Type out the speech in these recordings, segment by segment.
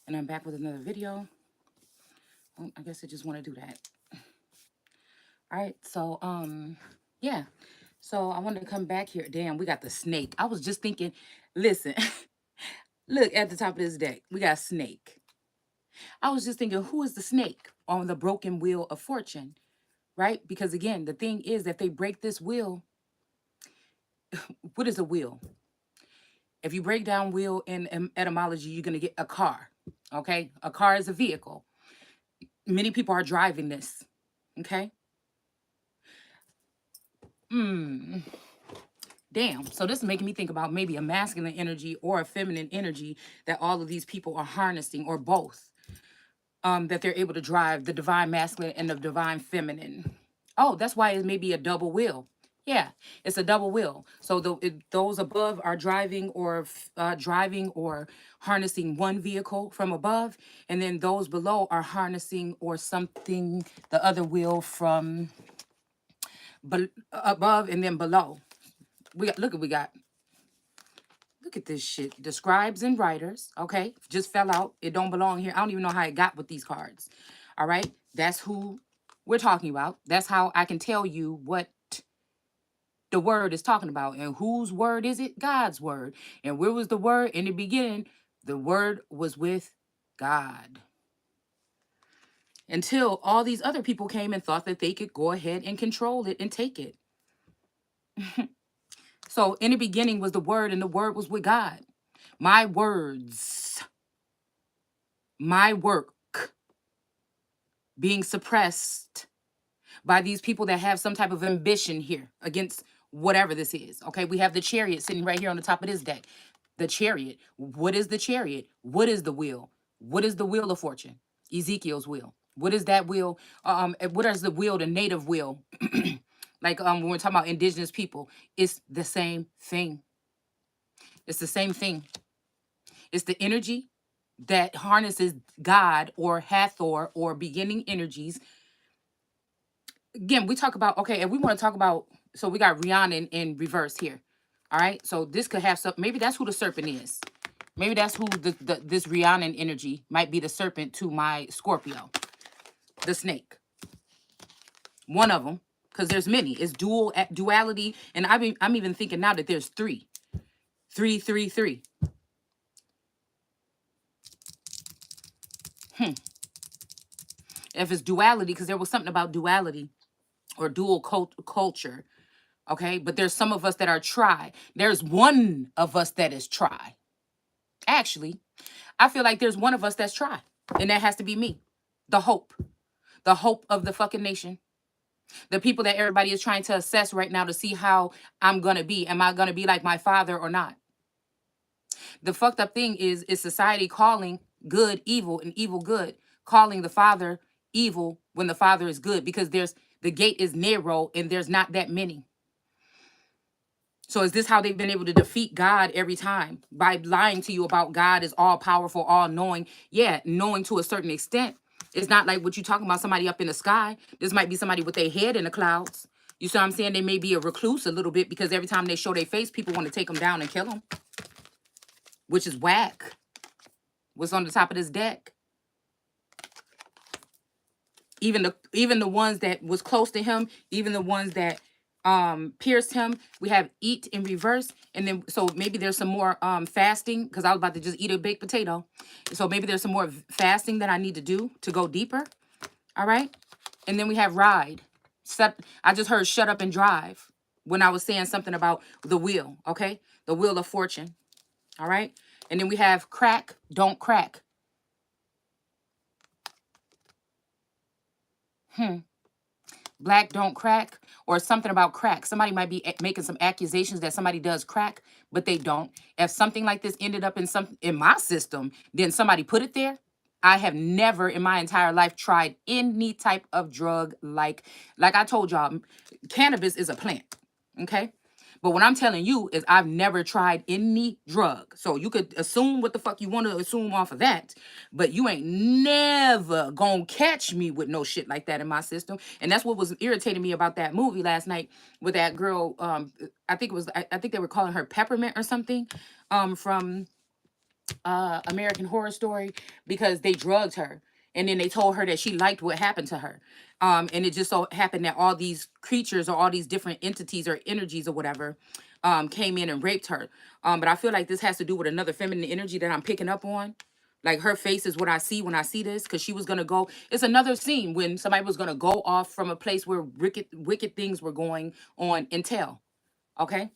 And I'm back with another video. Oh, I guess I just want to do that. All right, so yeah. So I wanted to come back here. Damn, we got the snake. I was just thinking, listen, look at the top of this deck. We got snake. I was just thinking, who is the snake on the broken wheel of fortune, right? Because again, the thing is that they break this wheel. What is a wheel? If you break down wheel in etymology, you're going to get a car. Okay? A car is a vehicle. Many people are driving this. Okay? Damn. So this is making me think about maybe a masculine energy or a feminine energy that all of these people are harnessing, or both. That they're able to drive the divine masculine and the divine feminine. Oh, that's why it may be a double wheel. Yeah, it's a double wheel. So those above are driving or harnessing one vehicle from above, and then those below are harnessing or something the other wheel from above and then below. Look at this shit. The scribes and writers, okay? Just fell out. It don't belong here. I don't even know how it got with these cards. All right? That's who we're talking about. That's how I can tell you what the word is talking about. And whose word is it? God's word. And where was the word? In the beginning, the word was with God. Until all these other people came and thought that they could go ahead and control it and take it. So in the beginning was the word, and the word was with God. My words, my work being suppressed by these people that have some type of ambition here against whatever this is. Okay, we have the chariot sitting right here on the top of this deck. The chariot. What is the chariot? What is the wheel? What is the wheel of fortune? Ezekiel's wheel. What is that wheel? What is the wheel, the native wheel? Like when we're talking about indigenous people, it's the same thing. It's the same thing. It's the energy that harnesses God or Hathor or beginning energies. Again, we talk about, okay, if we want to talk about, so we got Rihanna in reverse here. All right. So this could have some, maybe that's who the serpent is. Maybe that's who this Rihanna energy might be, the serpent to my Scorpio, the snake. One of them, because there's many. It's duality. And I'm even thinking now that there's three. Three, three, three. If it's duality, because there was something about duality or dual culture. Okay. But there's some of us that are tri. There's one of us that is tri. Actually, I feel like there's one of us that's tri. And that has to be me. The hope. The hope of the fucking nation. The people that everybody is trying to assess right now to see how I'm going to be. Am I going to be like my father or not? The fucked up thing is society calling good evil and evil good, calling the father evil when the father is good, because the gate is narrow and there's not that many. So is this how they've been able to defeat God every time? By lying to you about God is all powerful, all knowing. Yeah, knowing to a certain extent. It's not like what you talking about, somebody up in the sky. This might be somebody with their head in the clouds. You see what I'm saying? They may be a recluse a little bit, because every time they show their face, people want to take them down and kill them, which is whack. What's on the top of this deck? Even the ones that was close to him, even the ones that pierced him, we have eat in reverse. And then so maybe there's some more fasting, because I was about to just eat a baked potato. So maybe there's some more fasting that I need to do to go deeper. All right. And then we have ride. I just heard shut up and drive when I was saying something about the wheel. Okay. The wheel of fortune. All right. And then we have crack, don't crack. Black don't crack, or something about crack. Somebody might be making some accusations that somebody does crack, but they don't. If something like this ended up in my system, then somebody put it there. I have never in my entire life tried any type of drug like I told y'all, cannabis is a plant. Okay? But what I'm telling you is I've never tried any drug. So you could assume what the fuck you want to assume off of that. But you ain't never gonna catch me with no shit like that in my system. And that's what was irritating me about that movie last night with that girl. I think they were calling her Peppermint or something. From American Horror Story, because they drugged her and then they told her that she liked what happened to her. And it just so happened that all these creatures or all these different entities or energies or whatever came in and raped her. But I feel like this has to do with another feminine energy that I'm picking up on. Like her face is what I see when I see this, because she was gonna go. It's another scene when somebody was gonna go off from a place where wicked things were going on and tell. Okay,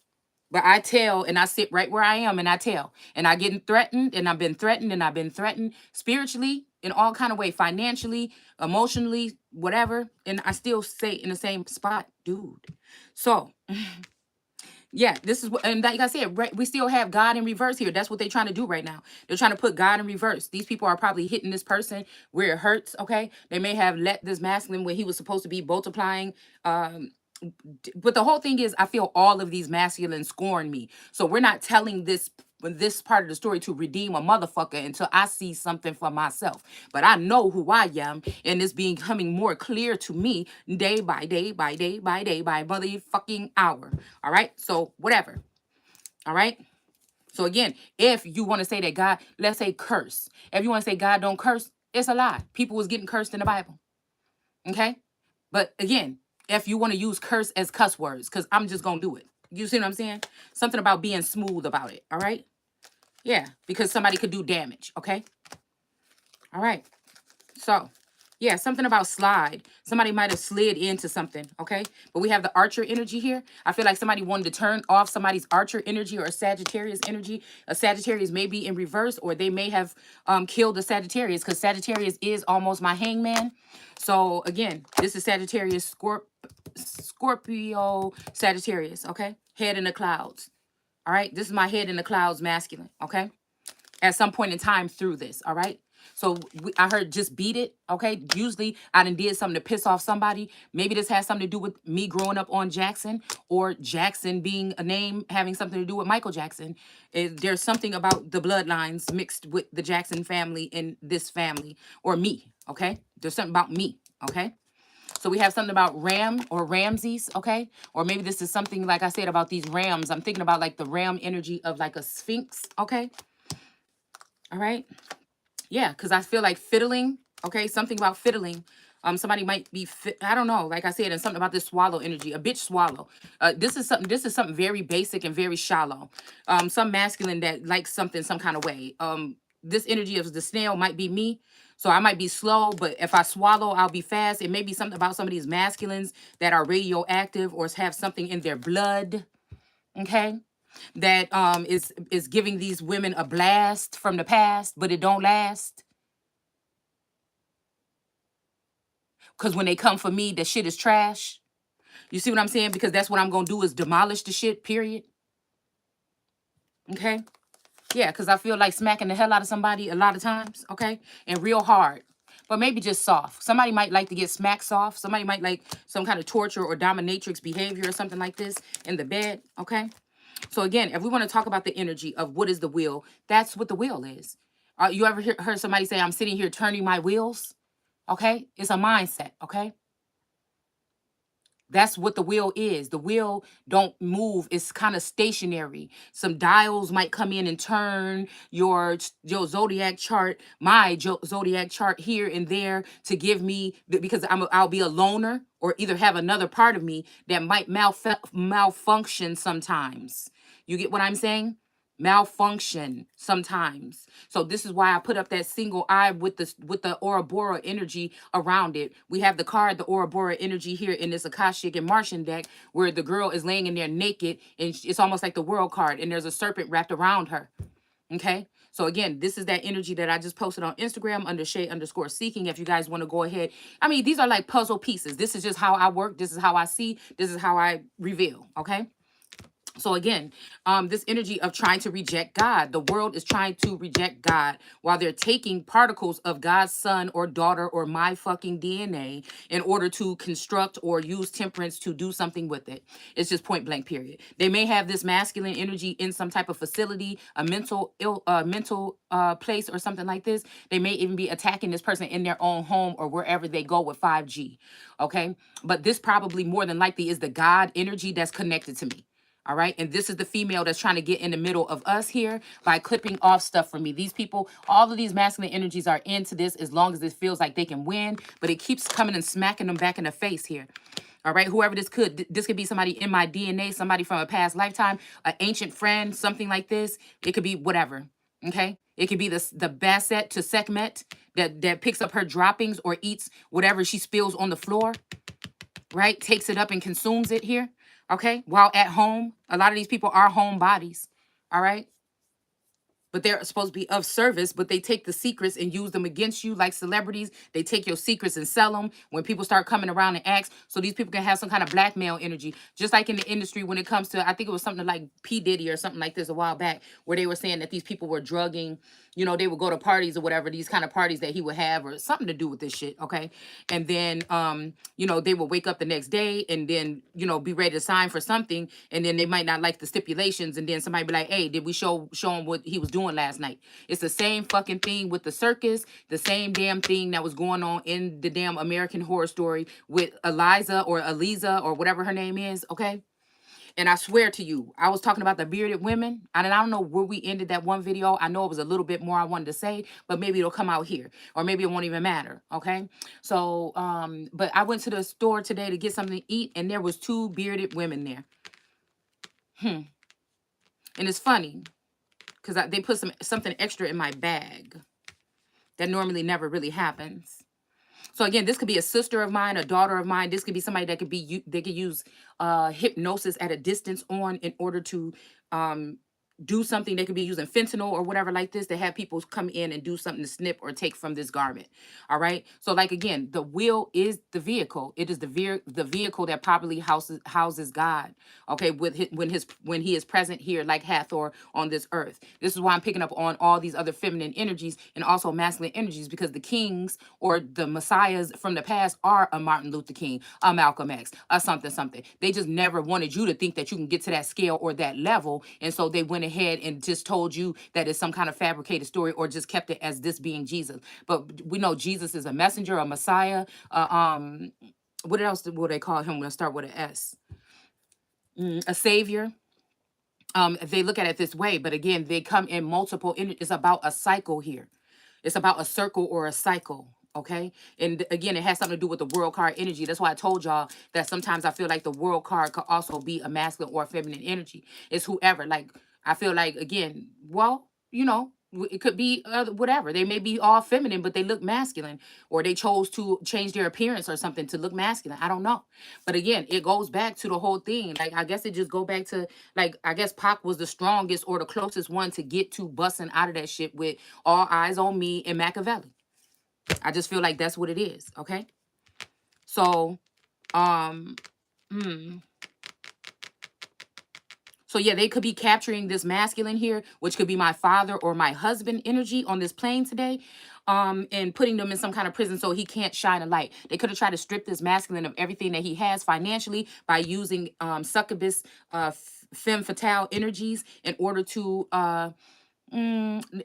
but I tell and I sit right where I am and I tell. And I get threatened and I've been threatened and I've been threatened spiritually in all kind of way, financially, emotionally, whatever. And I still stay in the same spot, dude. So yeah, this is what, and like I said, right, we still have God in reverse here. That's what they're trying to do right now. They're trying to put God in reverse. These people are probably hitting this person where it hurts. Okay, they may have let this masculine where he was supposed to be multiplying. But the whole thing is, I feel all of these masculines scorn me. So we're not telling this part of the story to redeem a motherfucker until I see something for myself. But I know who I am, and it's becoming more clear to me day by day by day by day by motherfucking hour. All right. So whatever. All right. So again, if you want to say that God, let's say curse. If you want to say God don't curse, it's a lie. People was getting cursed in the Bible. Okay. But again, if you want to use curse as cuss words, because I'm just gonna do it. You see what I'm saying? Something about being smooth about it. All right. Yeah, because somebody could do damage. Okay. All right. So, yeah, something about slide. Somebody might have slid into something, okay? But we have the Archer energy here. I feel like somebody wanted to turn off somebody's Archer energy or a Sagittarius energy. A Sagittarius may be in reverse, or they may have killed a Sagittarius, because Sagittarius is almost my hangman. So, again, this is Sagittarius, Scorpio, Sagittarius, okay? Head in the clouds, all right? This is my head in the clouds masculine, okay? At some point in time through this, all right? So I heard just beat it, okay? Usually I done did something to piss off somebody. Maybe this has something to do with me growing up on Jackson, or Jackson being a name having something to do with Michael Jackson. There's something about the bloodlines mixed with the Jackson family in this family, or me, okay? There's something about me, okay? So we have something about Ram or Ramses, okay? Or maybe this is something, like I said, about these rams. I'm thinking about like the ram energy of like a sphinx, okay? All right. Yeah, because I feel like fiddling, okay? Something about fiddling. Somebody might be I don't know, like I said, and something about this swallow energy, a bitch swallow. This is something very basic and very shallow. Some masculine that likes something some kind of way. This energy of the snail might be me. So I might be slow, but if I swallow, I'll be fast. It may be something about some of these masculines that are radioactive or have something in their blood, okay? That is giving these women a blast from the past, but it don't last. Because when they come for me, the shit is trash. You see what I'm saying? Because that's what I'm gonna do, is demolish the shit, period. Okay? Yeah, because I feel like smacking the hell out of somebody a lot of times, okay? And real hard. But maybe just soft. Somebody might like to get smacked soft. Somebody might like some kind of torture or dominatrix behavior or something like this in the bed, okay? So again, if we want to talk about the energy of what is the will, that's what the will is. You ever heard somebody say, I'm sitting here turning my wheels? Okay? It's a mindset, okay? That's what the wheel is. The wheel don't move. It's kind of stationary. Some dials might come in and turn your zodiac chart, my zodiac chart here and there to give me, because I'll be a loner, or either have another part of me that might malfunction sometimes. You get what I'm saying? Malfunction sometimes. So this is why I put up that single eye with the Ouroboros energy around it. We have the card, the Ouroboros energy here in this Akashic and Martian deck, where the girl is laying in there naked, and it's almost like the world card, and there's a serpent wrapped around her. Okay. So again, this is that energy that I just posted on Instagram under Shay_seeking. If you guys want to go ahead, I mean, these are like puzzle pieces. This is just how I work. This is how I see. This is how I reveal. Okay. So again, this energy of trying to reject God. The world is trying to reject God while they're taking particles of God's son or daughter or my fucking DNA in order to construct or use temperance to do something with it. It's just point blank, period. They may have this masculine energy in some type of facility, a mental place or something like this. They may even be attacking this person in their own home or wherever they go with 5G. Okay. But this probably more than likely is the God energy that's connected to me. All right. And this is the female that's trying to get in the middle of us here by clipping off stuff from me. These people, all of these masculine energies are into this as long as it feels like they can win, but it keeps coming and smacking them back in the face here. All right. Whoever this could be somebody in my DNA, somebody from a past lifetime, an ancient friend, something like this. It could be whatever. Okay. It could be the Basset to Sekhmet that picks up her droppings or eats whatever she spills on the floor, right? Takes it up and consumes it here. Okay. While at home, a lot of these people are home bodies. All right. But they're supposed to be of service, but they take the secrets and use them against you like celebrities. They take your secrets and sell them when people start coming around and ask. So these people can have some kind of blackmail energy. Just like in the industry when it comes to, I think it was something like P. Diddy or something like this a while back, where they were saying that these people were drugging, they would go to parties or whatever, these kind of parties that he would have or something to do with this shit, okay? And then, they would wake up the next day and then, be ready to sign for something. And then they might not like the stipulations. And then somebody be like, hey, did we show him what he was doing last night? It's the same fucking thing with the circus, the same damn thing that was going on in the damn American Horror Story with Eliza or Eliza or whatever her name is, okay? And I swear to you, I was talking about the bearded women. And I don't know where we ended that one video. I know it was a little bit more I wanted to say, but maybe it'll come out here. Or maybe it won't even matter. Okay. So, but I went to the store today to get something to eat, and there was 2 bearded women there. And it's funny because they put something extra in my bag. That normally never really happens. So again, this could be a sister of mine, a daughter of mine. This could be somebody that they could use hypnosis at a distance on in order to do something. They could be using fentanyl or whatever like this to have people come in and do something to snip or take from this garment. All right. So like again, the will is the vehicle. It is the vehicle that properly houses God. Okay, when he is present here, like Hathor on this earth. This is why I'm picking up on all these other feminine energies and also masculine energies, because the kings or the messiahs from the past are a Martin Luther King, a Malcolm X, a something something. They just never wanted you to think that you can get to that scale or that level, and so they went ahead and just told you that it's some kind of fabricated story or just kept it as this being Jesus. But we know Jesus is a messenger, a messiah. What else will they call him? We'll start with an S. A savior. They look at it this way, but again, they come in multiple. It's about a cycle here. It's about a circle or a cycle. Okay. And again, it has something to do with the world card energy. That's why I told y'all that sometimes I feel like the world card could also be a masculine or a feminine energy. It's whoever. Like, I feel like, again, well, it could be whatever. They may be all feminine, but they look masculine, or they chose to change their appearance or something to look masculine. I don't know. But again, it goes back to the whole thing. Like, I guess it just go back to, like, I guess Pac was the strongest or the closest one to get to busting out of that shit with All Eyes on Me and Machiavelli. I just feel like that's what it is. Okay. So, So yeah, they could be capturing this masculine here, which could be my father or my husband energy on this plane today, and putting them in some kind of prison so he can't shine a light. They could have tried to strip this masculine of everything that he has financially by using succubus, femme fatale energies in order to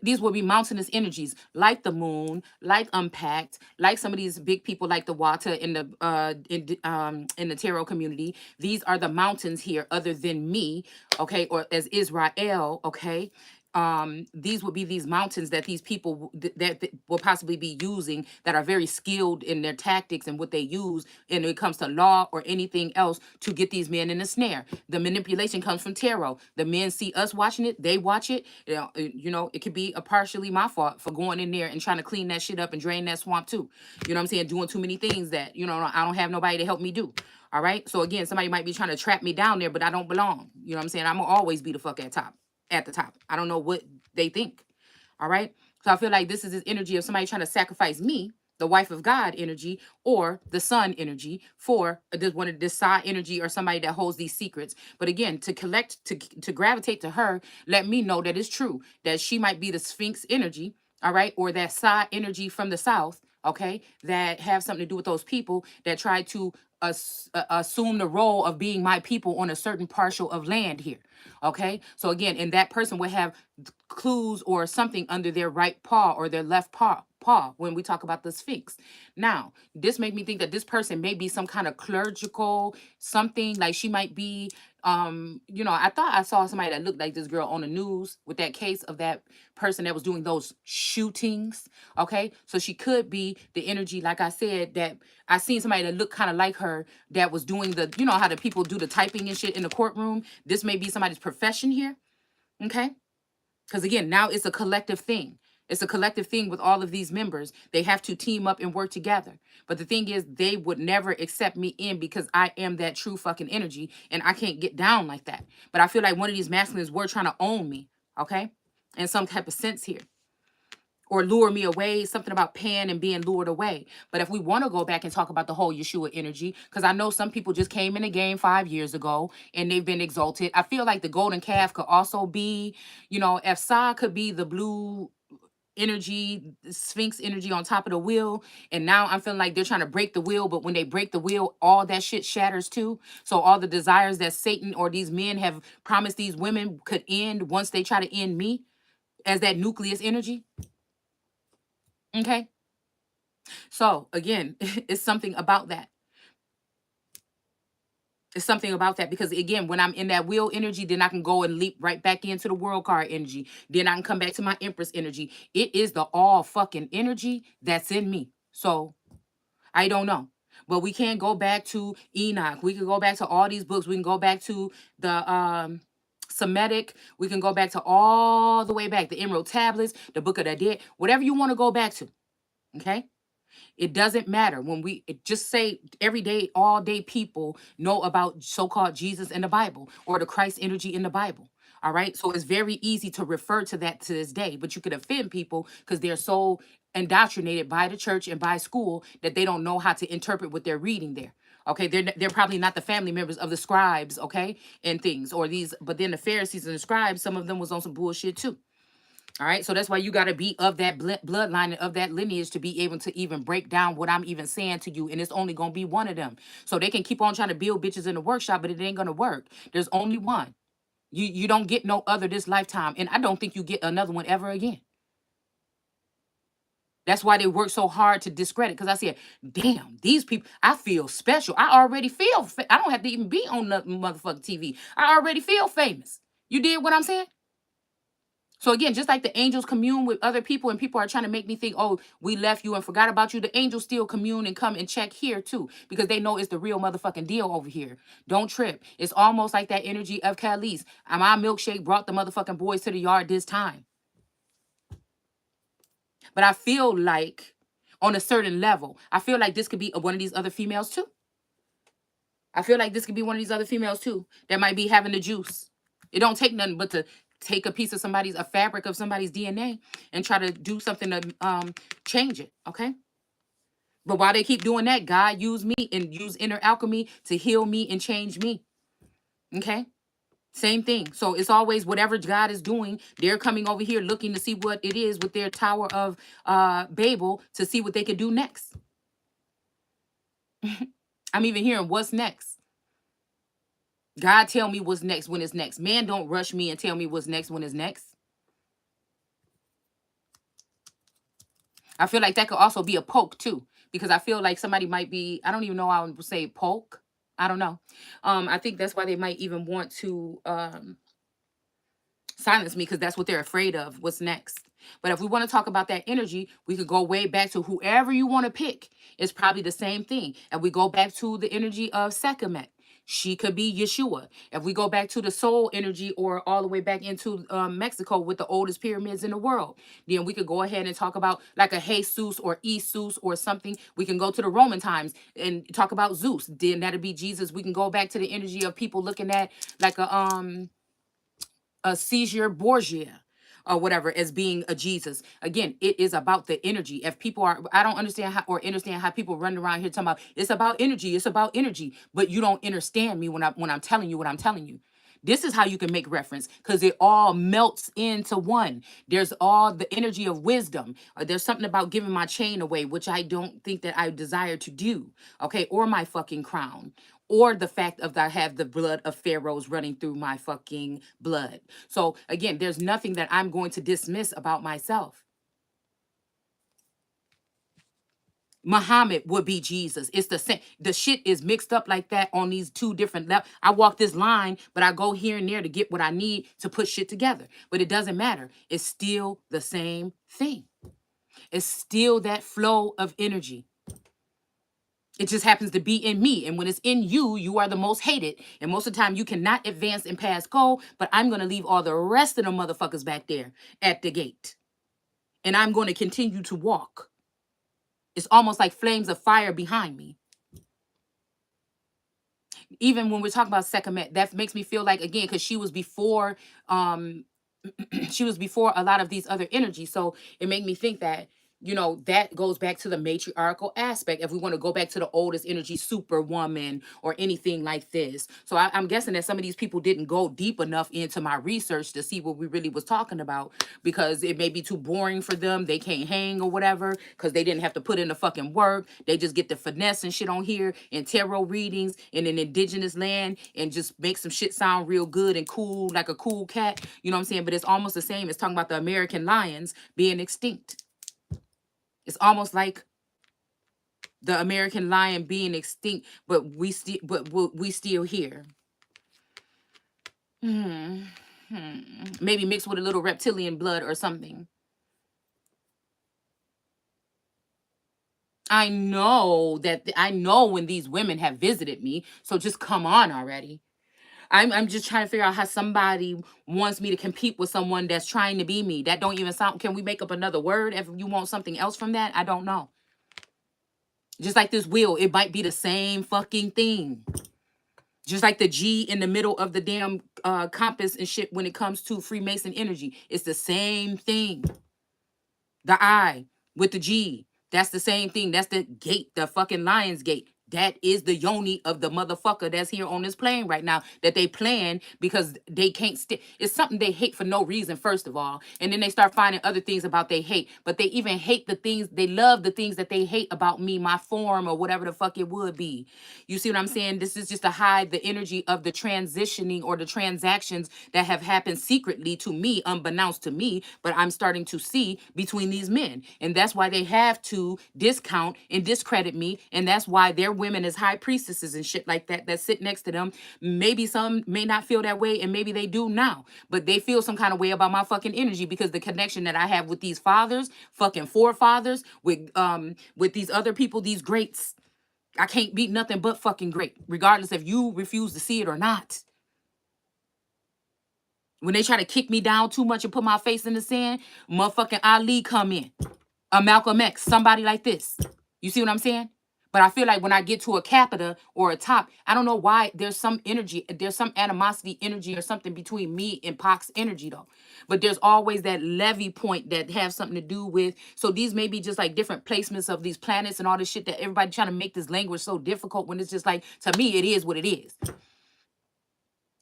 these will be mountainous energies, like the moon, like Unpacked, like some of these big people like the Wata in the tarot community. These are the mountains here, other than me, okay, or as Israel, okay. These would be these mountains that these people that will possibly be using, that are very skilled in their tactics and what they use, and when it comes to law or anything else, to get these men in a snare. The manipulation comes from tarot. The men see us watching it, they watch it. It could be a partially my fault for going in there and trying to clean that shit up and drain that swamp too. You know what I'm saying? Doing too many things that I don't have nobody to help me do. All right. So again, somebody might be trying to trap me down there, but I don't belong. You know what I'm saying? I'm gonna always be the fuck at the top. I don't know what they think. All right. So I feel like this is this energy of somebody trying to sacrifice me, the wife of God energy, or the son energy for this side energy or somebody that holds these secrets. But again, to gravitate to her, let me know that it's true, that she might be the Sphinx energy. All right. Or that side energy from the South. Okay. That have something to do with those people that try to assume the role of being my people on a certain partial of land here. Okay, so again, and that person would have clues or something under their right paw or their left paw when we talk about the Sphinx. Now, this made me think that this person may be some kind of clerical something, like she might be I thought I saw somebody that looked like this girl on the news with that case of that person that was doing those shootings. Okay, so she could be the energy, like I said, that I seen somebody that looked kind of like her that was doing the, how the people do the typing and shit in the courtroom. This may be somebody's profession here. Okay, because again, now it's a collective thing. It's a collective thing with all of these members. They have to team up and work together. But the thing is, they would never accept me in because I am that true fucking energy and I can't get down like that. But I feel like one of these masculines were trying to own me, okay? In some type of sense here. Or lure me away, something about Pan and being lured away. But if we want to go back and talk about the whole Yeshua energy, because I know some people just came in the game 5 years ago and they've been exalted. I feel like the golden calf could also be, if Sa could be the blue energy, Sphinx energy on top of the wheel, and now I'm feeling like they're trying to break the wheel, but when they break the wheel, all that shit shatters too. So all the desires that Satan or these men have promised these women could end once they try to end me as that nucleus energy. Okay. So again, it's something about that. It's something about that because again, when I'm in that wheel energy, then I can go and leap right back into the world card energy. Then I can come back to my Empress energy. It is the all fucking energy that's in me. So I don't know. But we can go back to Enoch. We can go back to all these books. We can go back to the Semitic. We can go back to all the way back. The Emerald Tablets, the Book of the Dead, whatever you want to go back to. Okay? It doesn't matter when just say every day, all day people know about so-called Jesus in the Bible or the Christ energy in the Bible. All right. So it's very easy to refer to that to this day, but you could offend people because they're so indoctrinated by the church and by school that they don't know how to interpret what they're reading there. Okay, they're probably not the family members of the scribes, okay, and things or these, but then the Pharisees and the scribes, some of them was on some bullshit too. All right. So that's why you got to be of that bloodline and of that lineage to be able to even break down what I'm even saying to you. And it's only going to be one of them. So they can keep on trying to build bitches in the workshop, but it ain't going to work. There's only one. You don't get no other this lifetime. And I don't think you get another one ever again. That's why they work so hard to discredit. Because I said, damn, these people, I feel special. I already feel, I don't have to even be on the motherfucking TV. I already feel famous. You did what I'm saying? So again, just like the angels commune with other people and people are trying to make me think, oh, we left you and forgot about you, the angels still commune and come and check here too, because they know it's the real motherfucking deal over here. Don't trip. It's almost like that energy of Khalees. My milkshake brought the motherfucking boys to the yard this time. But I feel like on a certain level, I feel like this could be one of these other females too. I feel like this could be one of these other females too that might be having the juice. It don't take nothing but to take a piece of a fabric of somebody's DNA and try to do something to change it, okay? But while they keep doing that, God use me and use inner alchemy to heal me and change me, okay? Same thing. So it's always whatever God is doing, they're coming over here looking to see what it is with their Tower of Babel to see what they can do next. I'm even hearing what's next. God tell me what's next when it's next. Man, don't rush me and tell me what's next when it's next. I feel like that could also be a poke too, because I feel like somebody might be, I don't even know how I would say poke. I don't know. I think that's why they might even want to silence me, because that's what they're afraid of. What's next? But if we want to talk about that energy, we could go way back to whoever you want to pick. It's probably the same thing. And we go back to the energy of Sekhmet. She could be Yeshua. If we go back to the soul energy or all the way back into Mexico with the oldest pyramids in the world, then we could go ahead and talk about like a Jesus or Isus or something. We can go to the Roman times and talk about Zeus. Then that'd be Jesus. We can go back to the energy of people looking at like a Caesar Borgia or whatever as being a Jesus. Again, it is about the energy. If people are, I don't understand how people run around here talking about it's about energy, but you don't understand me when I'm telling you what I'm telling you. This is how you can make reference because it all melts into one. There's all the energy of wisdom. There's something about giving my chain away, which I don't think that I desire to do. Okay. Or my fucking crown. Or the fact of that I have the blood of pharaohs running through my fucking blood. So again, there's nothing that I'm going to dismiss about myself. Muhammad would be Jesus. It's the same. The shit is mixed up like that on these two different levels. I walk this line, but I go here and there to get what I need to put shit together. But it doesn't matter. It's still the same thing. It's still that flow of energy. It just happens to be in me. And when it's in you, you are the most hated. And most of the time, you cannot advance and pass go. But I'm going to leave all the rest of the motherfuckers back there at the gate. And I'm going to continue to walk. It's almost like flames of fire behind me. Even when we're talking about Sekhmet, that makes me feel like, again, because she was before she was before a lot of these other energies. So it made me think that, you know, that goes back to the matriarchal aspect. If we want to go back to the oldest energy, superwoman or anything like this. So I'm guessing that some of these people didn't go deep enough into my research to see what we really was talking about, because it may be too boring for them. They can't hang or whatever because they didn't have to put in the fucking work. They just get the finesse and shit on here and tarot readings in an indigenous land and just make some shit sound real good and cool, like a cool cat. You know what I'm saying? But it's almost the same as talking about the American lions being extinct. It's almost like the American lion being extinct, but we still here. Maybe mixed with a little reptilian blood or something. I know when these women have visited me, so just come on already. I'm just trying to figure out how somebody wants me to compete with someone that's trying to be me. That don't even sound. Can we make up another word if you want something else from that? I don't know. Just like this wheel, it might be the same fucking thing. Just like the G in the middle of the damn compass and shit when it comes to Freemason energy. It's the same thing. The I with the G. That's the same thing. That's the gate, the fucking lion's gate. That is the yoni of the motherfucker that's here on this plane right now that they plan because they can't stick. It's something they hate for no reason, first of all. And then they start finding other things about they hate. But they even hate the things, they love the things that they hate about me, my form or whatever the fuck it would be. You see what I'm saying? This is just to hide the energy of the transitioning or the transactions that have happened secretly to me, unbeknownst to me, but I'm starting to see between these men. And that's why they have to discount and discredit me. And that's why their women as high priestesses and shit like that sit next to them. Maybe some may not feel that way, and maybe they do now, but they feel some kind of way about my fucking energy because the connection that I have with these fathers, fucking forefathers, with these other people, these greats, I can't be nothing but fucking great, regardless if you refuse to see it or not. When they try to kick me down too much and put my face in the sand, motherfucking Ali come in. A Malcolm X, somebody like this. You see what I'm saying? But I feel like when I get to a capita or a top, I don't know why there's some energy, there's some animosity energy or something between me and Pac's energy though. But there's always that levy point that have something to do with, so these may be just like different placements of these planets and all this shit that everybody trying to make this language so difficult when it's just like, to me, it is what it is.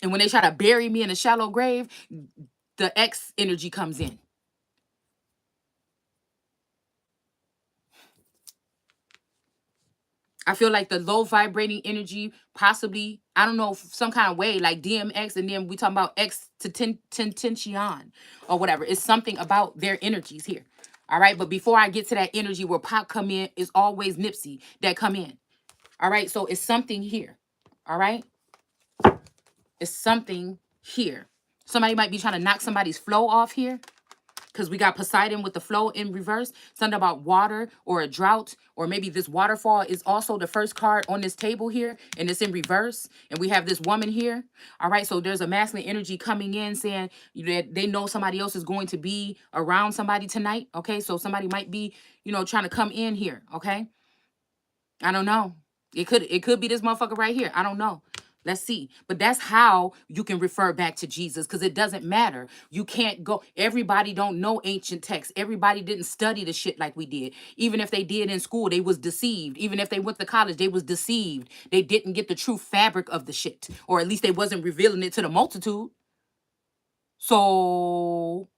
And when they try to bury me in a shallow grave, the X energy comes in. I feel like the low vibrating energy, possibly, I don't know, some kind of way, like DMX, and then we talking about X to Tension or whatever. It's something about their energies here. All right. But before I get to that energy where Pac come in, it's always Nipsey that come in. All right. So it's something here. All right. It's something here. Somebody might be trying to knock somebody's flow off here, because we got Poseidon with the flow in reverse. Something about water or a drought, or maybe this waterfall is also the first card on this table here, and it's in reverse. And we have this woman here. All right, so there's a masculine energy coming in saying that they know somebody else is going to be around somebody tonight. Okay, so somebody might be, you know, trying to come in here. Okay, I don't know. It could be this motherfucker right here. I don't know. Let's see. But that's how you can refer back to Jesus, because it doesn't matter. You can't go. Everybody don't know ancient texts. Everybody didn't study the shit like we did. Even if they did in school, they was deceived. Even if they went to college, they was deceived. They didn't get the true fabric of the shit, or at least they wasn't revealing it to the multitude. So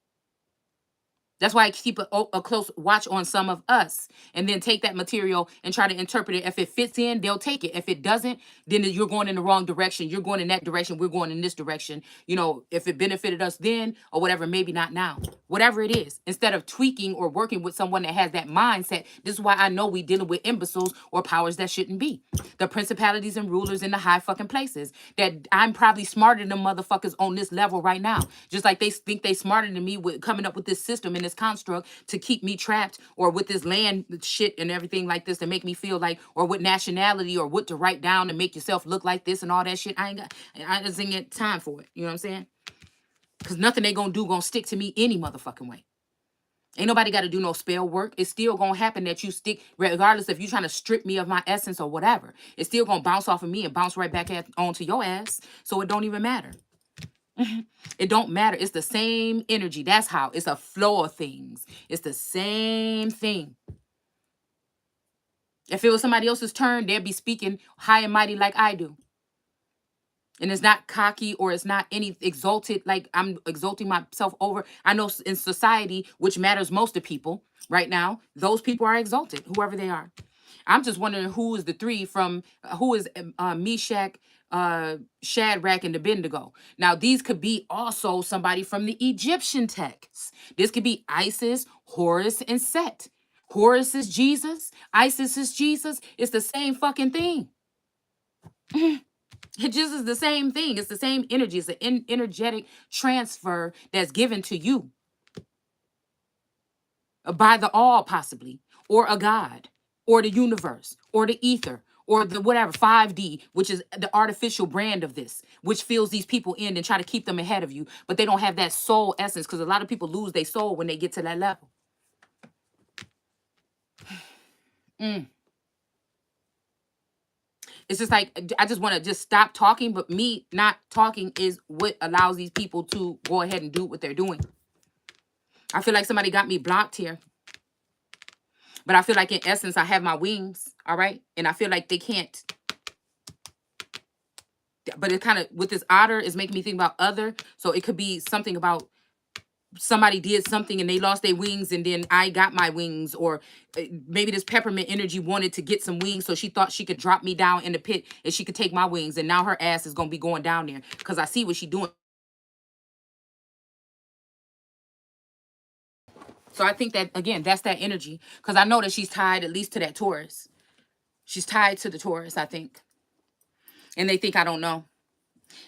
that's why I keep a close watch on some of us, and then take that material and try to interpret it. If it fits in, they'll take it. If it doesn't, then you're going in the wrong direction. You're going in that direction. We're going in this direction. You know, if it benefited us then or whatever, maybe not now. Whatever it is, instead of tweaking or working with someone that has that mindset, this is why I know we dealing with imbeciles or powers that shouldn't be. The principalities and rulers in the high fucking places. That I'm probably smarter than motherfuckers on this level right now. Just like they think they smarter than me with coming up with this system and this construct to keep me trapped, or with this land shit and everything like this to make me feel like, or with nationality, or what to write down to make yourself look like this and all that shit. I just ain't got time for it. You know what I'm saying? Because nothing they gonna do gonna stick to me any motherfucking way. Ain't nobody got to do no spell work. It's still gonna happen that you stick, regardless if you trying to strip me of my essence or whatever. It's still gonna bounce off of me and bounce right back onto your ass. So it don't even matter. It don't matter. It's the same energy. That's how. It's a flow of things. It's the same thing. If it was somebody else's turn, they'd be speaking high and mighty like I do. And it's not cocky, or it's not any exalted, like I'm exalting myself over. I know in society, which matters most to people right now, those people are exalted, whoever they are. I'm just wondering who is the three from, who is Meshach, Shadrach, and Abednego. Now, these could be also somebody from the Egyptian texts. This could be Isis, Horus, and Set. Horus is Jesus. Isis is Jesus. It's the same fucking thing. It just is the same thing. It's the same energy. It's an energetic transfer that's given to you by the all, possibly, or a god, or the universe, or the ether, or the whatever 5D, which is the artificial brand of this, which fills these people in and try to keep them ahead of you, but they don't have that soul essence, because a lot of people lose their soul when they get to that level. It's just like, I just want to just stop talking, but me not talking is what allows these people to go ahead and do what they're doing. I feel like somebody got me blocked here. But I feel like in essence, I have my wings, all right? And I feel like they can't. But it kind of, with this otter, is making me think about other. So it could be something about somebody did something and they lost their wings, and then I got my wings. Or maybe this peppermint energy wanted to get some wings, so she thought she could drop me down in the pit and she could take my wings. And now her ass is going to be going down there because I see what she's doing. So I think that, again, that's that energy, because I know that she's tied at least to that Taurus. She's tied to the Taurus, I think. And they think I don't know.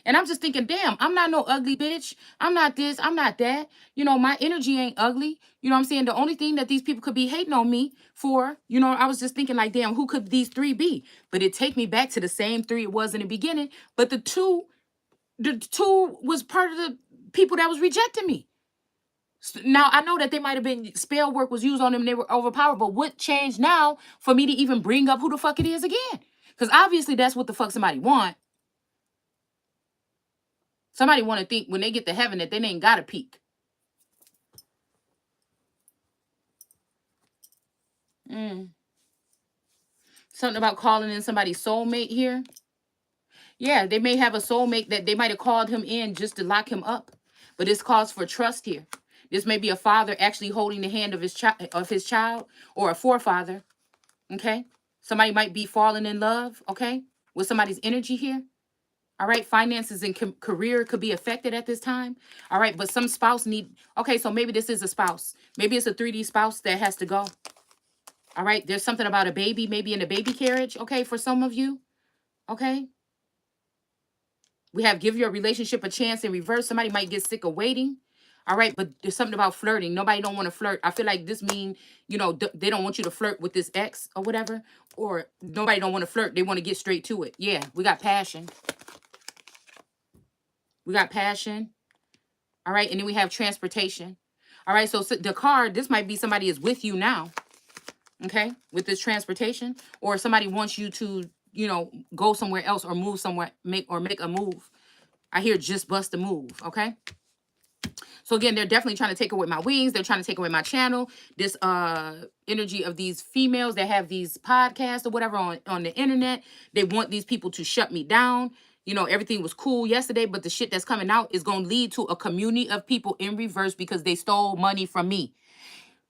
And I'm just thinking, damn, I'm not no ugly bitch. I'm not this. I'm not that. You know, my energy ain't ugly. You know what I'm saying? The only thing that these people could be hating on me for, you know, I was just thinking like, damn, who could these three be? But it take me back to the same three it was in the beginning. But the two was part of the people that was rejecting me. Now, I know that they might have been, spell work was used on them and they were overpowered. But what changed now for me to even bring up who the fuck it is again? Because obviously that's what the fuck somebody want. Somebody want to think when they get to heaven that they ain't got to peek. Something about calling in somebody's soulmate here. Yeah, they may have a soulmate that they might have called him in just to lock him up. But it's cause for trust here. This may be a father actually holding the hand of his child, or a forefather. Okay? Somebody might be falling in love, okay, with somebody's energy here. All right, finances and career could be affected at this time. All right, but some spouse need, okay, so maybe this is a spouse. Maybe it's a 3D spouse that has to go. All right, there's something about a baby, maybe in a baby carriage, okay, for some of you, okay? We have give your relationship a chance in reverse. Somebody might get sick of waiting. All right, but there's something about flirting. Nobody don't want to flirt. I feel like this mean, you know, they don't want you to flirt with this ex or whatever. Or nobody don't want to flirt. They want to get straight to it. Yeah, we got passion. We got passion. All right, and then we have transportation. All right, so the car, this might be somebody is with you now. Okay, with this transportation. Or somebody wants you to go somewhere else or move somewhere, make a move. I hear just bust a move, okay? So again, they're definitely trying to take away my wings. They're trying to take away my channel. This energy of these females that have these podcasts or whatever on the internet. They want these people to shut me down. Everything was cool yesterday, but the shit that's coming out is going to lead to a community of people in reverse because they stole money from me,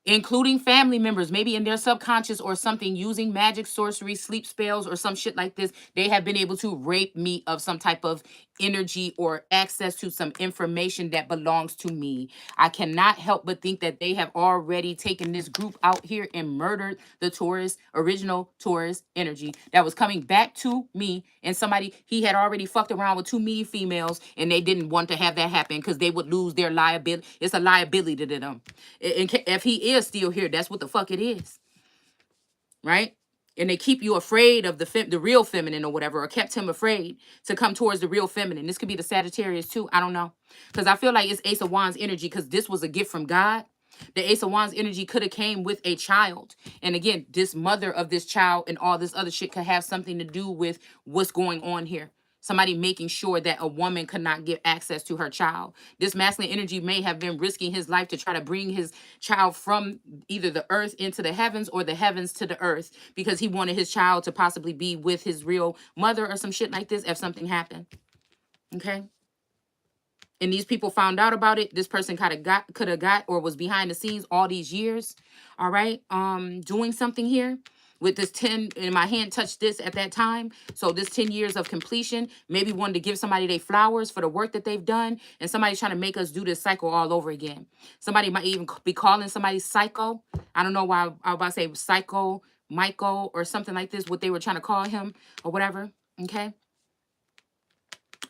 including family members, maybe in their subconscious or something, using magic, sorcery, sleep spells, or some shit like this. They have been able to rape me of some type of energy or access to some information that belongs to me. I cannot help but think that they have already taken this group out here and murdered the Taurus, original Taurus energy that was coming back to me. And he had already fucked around with too many females, and they didn't want to have that happen because they would lose their liability. It's a liability to them. If he is still here, that's what the fuck it is, right? And they keep you afraid of the real feminine or whatever, or kept him afraid to come towards the real feminine. This could be the Sagittarius too. I don't know, because I feel like it's Ace of Wands energy, because this was a gift from God. The Ace of Wands energy could have came with a child, and again, this mother of this child and all this other shit could have something to do with what's going on here. Somebody making sure that a woman could not get access to her child. This masculine energy may have been risking his life to try to bring his child from either the earth into the heavens or the heavens to the earth, because he wanted his child to possibly be with his real mother or some shit like this if something happened. Okay? And these people found out about it. This person could have got or was behind the scenes all these years. All right. Doing something here with this 10 in my hand, touched this at that time. So this 10 years of completion, maybe wanted to give somebody their flowers for the work that they've done. And somebody's trying to make us do this cycle all over again. Somebody might even be calling somebody psycho. I don't know why I was about to say psycho, Michael, or something like this, what they were trying to call him or whatever. Okay.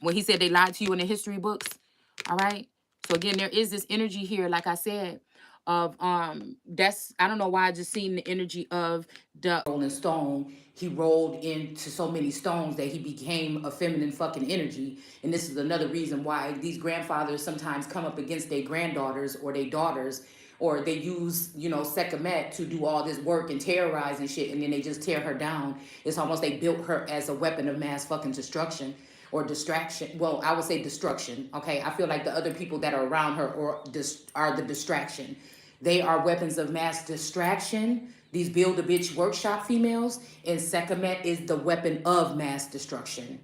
When he said they lied to you in the history books. All right. So again, there is this energy here, like I said, of that's, I don't know why I just seen the energy of the rolling stone. He rolled into so many stones that he became a feminine fucking energy. And this is another reason why these grandfathers sometimes come up against their granddaughters or their daughters, or they use, Sekhmet to do all this work and terrorize and shit, and then they just tear her down. It's almost they built her as a weapon of mass fucking destruction. Or distraction. Well, I would say destruction. Okay, I feel like the other people that are around her are the distraction. They are weapons of mass distraction. These build a bitch workshop females, and Sekhmet is the weapon of mass destruction.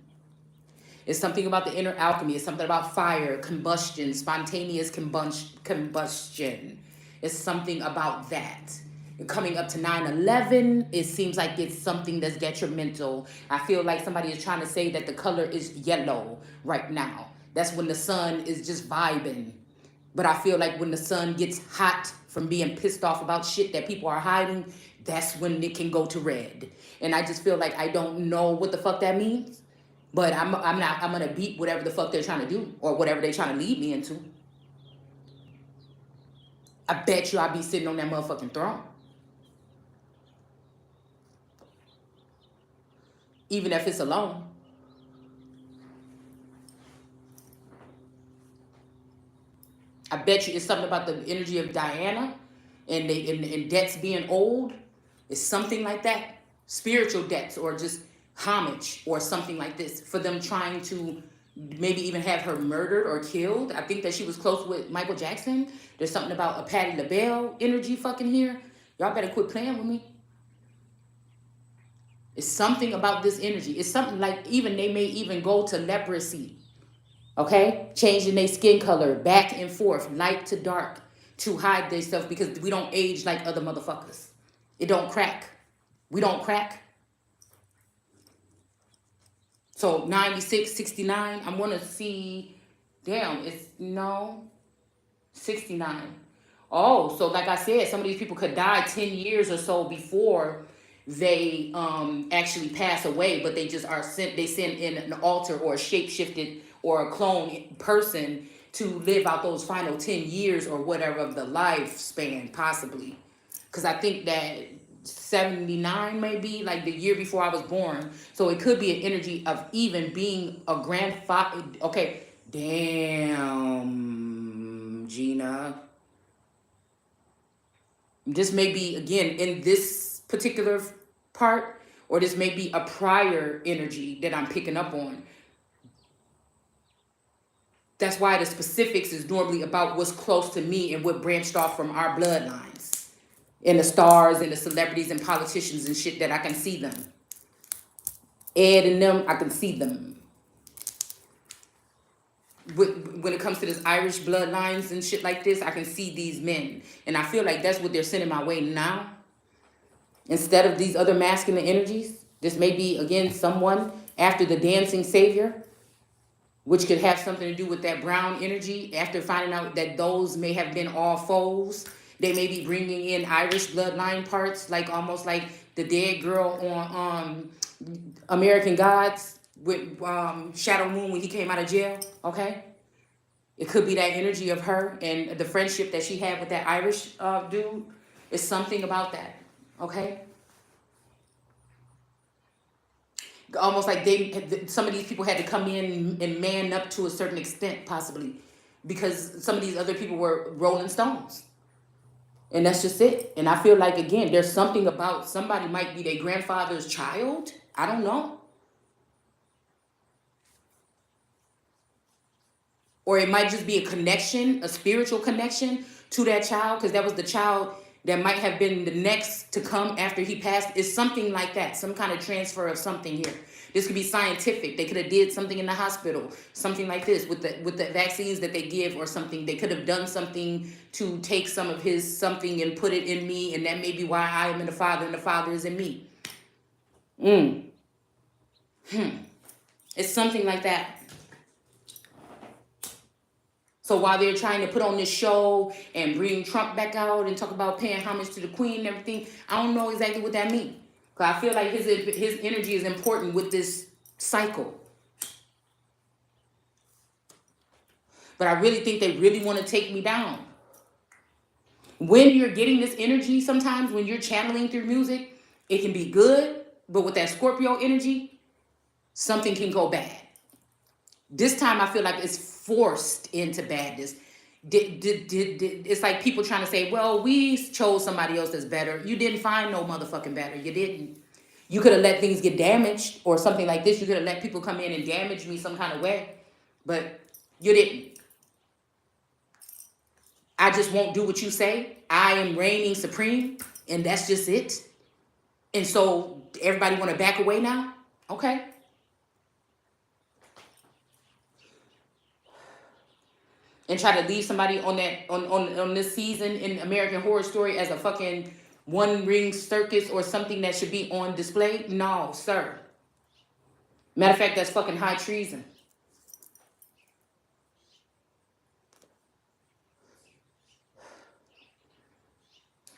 It's something about the inner alchemy. It's something about fire, combustion, spontaneous combustion. It's something about that. Coming up to 9/11, it seems like it's something that's detrimental. I feel like somebody is trying to say that the color is yellow right now. That's when the sun is just vibing. But I feel like when the sun gets hot from being pissed off about shit that people are hiding, that's when it can go to red. And I just feel like I don't know what the fuck that means. But I'm gonna beat whatever the fuck they're trying to do, or whatever they're trying to lead me into. I bet you I'll be sitting on that motherfucking throne. Even if it's alone. I bet you it's something about the energy of Diana and debts being old. It's something like that. Spiritual debts, or just homage or something like this, for them trying to maybe even have her murdered or killed. I think that she was close with Michael Jackson. There's something about a Patti LaBelle energy fucking here. Y'all better quit playing with me. It's something about this energy. It's something like even they may even go to leprosy. Okay? Changing their skin color back and forth, light to dark, to hide themselves, because we don't age like other motherfuckers. It don't crack. We don't crack. So 96, 69, I'm going to see, damn, it's, no, 69. Oh, so like I said, some of these people could die 10 years or so before they actually pass away, but they just are sent, they send in an alter or a shape-shifted or a clone person to live out those final 10 years or whatever of the lifespan, possibly. Because I think that 79 may be like the year before I was born. So it could be an energy of even being a grandfather. Okay, damn, Gina. This may be, again, in this particular part, or this may be a prior energy that I'm picking up on. That's why the specifics is normally about what's close to me and what branched off from our bloodlines. And the stars and the celebrities and politicians and shit that I can see them. Ed and them, I can see them. When it comes to this Irish bloodlines and shit like this, I can see these men. And I feel like that's what they're sending my way now. Instead of these other masculine energies, this may be, again, someone after the dancing savior, which could have something to do with that brown energy. After finding out that those may have been all foes, they may be bringing in Irish bloodline parts, like almost like the dead girl on American Gods with Shadow Moon when he came out of jail, okay? It could be that energy of her and the friendship that she had with that Irish dude. It's something about that, okay? Almost like some of these people had to come in and man up to a certain extent, possibly, because some of these other people were Rolling Stones. And that's just it. And I feel like, again, there's something about somebody might be their grandfather's child. I don't know. Or it might just be a connection, a spiritual connection to that child, because that was the child that might have been the next to come after he passed. It's something like that, some kind of transfer of something here. This could be scientific. They could have did something in the hospital, something like this with the vaccines that they give or something. They could have done something to take some of his something and put it in me, and that may be why I am in the Father and the Father is in me. It's something like that. So while they're trying to put on this show and bring Trump back out and talk about paying homage to the Queen and everything, I don't know exactly what that means. Because I feel like his energy is important with this cycle. But I really think they really want to take me down. When you're getting this energy, sometimes when you're channeling through music, it can be good. But with that Scorpio energy, something can go bad. This time I feel like it's forced into badness. It's like people trying to say, well, we chose somebody else that's better. You didn't find no motherfucking better. You didn't. You could have let things get damaged or something like this. You could have let people come in and damage me some kind of way. But you didn't. I just won't do what you say. I am reigning supreme. And that's just it. And so everybody want to back away now? Okay. And try to leave somebody on that on this season in American Horror Story as a fucking one-ring circus or something that should be on display? No, sir. Matter of fact, that's fucking high treason.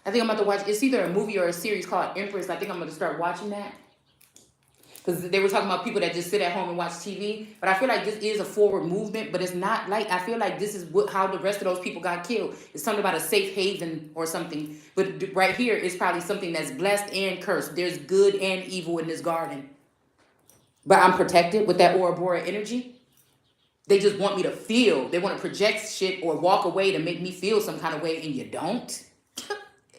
I think I'm about to watch, it's either a movie or a series called Empress. I think I'm going to start watching that. Because they were talking about people that just sit at home and watch TV. But I feel like this is a forward movement, but it's not like, I feel like this is how the rest of those people got killed. It's something about a safe haven or something. But right here is probably something that's blessed and cursed. There's good and evil in this garden. But I'm protected with that Ouroboros energy. They just want me to feel. They want to project shit or walk away to make me feel some kind of way, and you don't.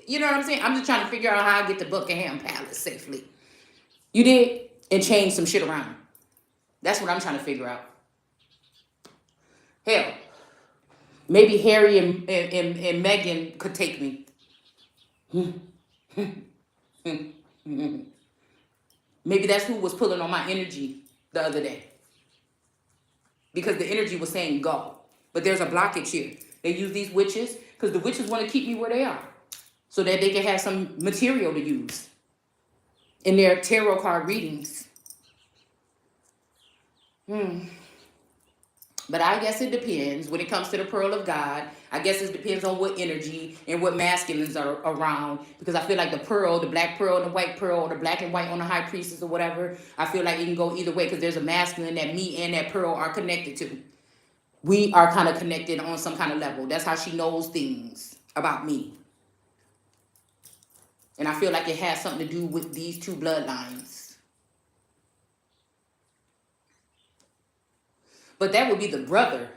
You know what I'm saying? I'm just trying to figure out how I get to Buckingham Palace safely. You did? And change some shit around. That's what I'm trying to figure out. Hell, maybe Harry and Meghan could take me. Maybe that's who was pulling on my energy the other day. Because the energy was saying go. But there's a blockage here. They use these witches because the witches want to keep me where they are. So that they can have some material to use in their tarot card readings. But I guess it depends when it comes to the Pearl of God. I guess it depends on what energy and what masculines are around. Because I feel like the pearl, the black pearl and the white pearl, or the black and white on the high priestess or whatever, I feel like it can go either way because there's a masculine that me and that pearl are connected to. We are kind of connected on some kind of level. That's how she knows things about me. And I feel like it has something to do with these two bloodlines. But that would be the brother,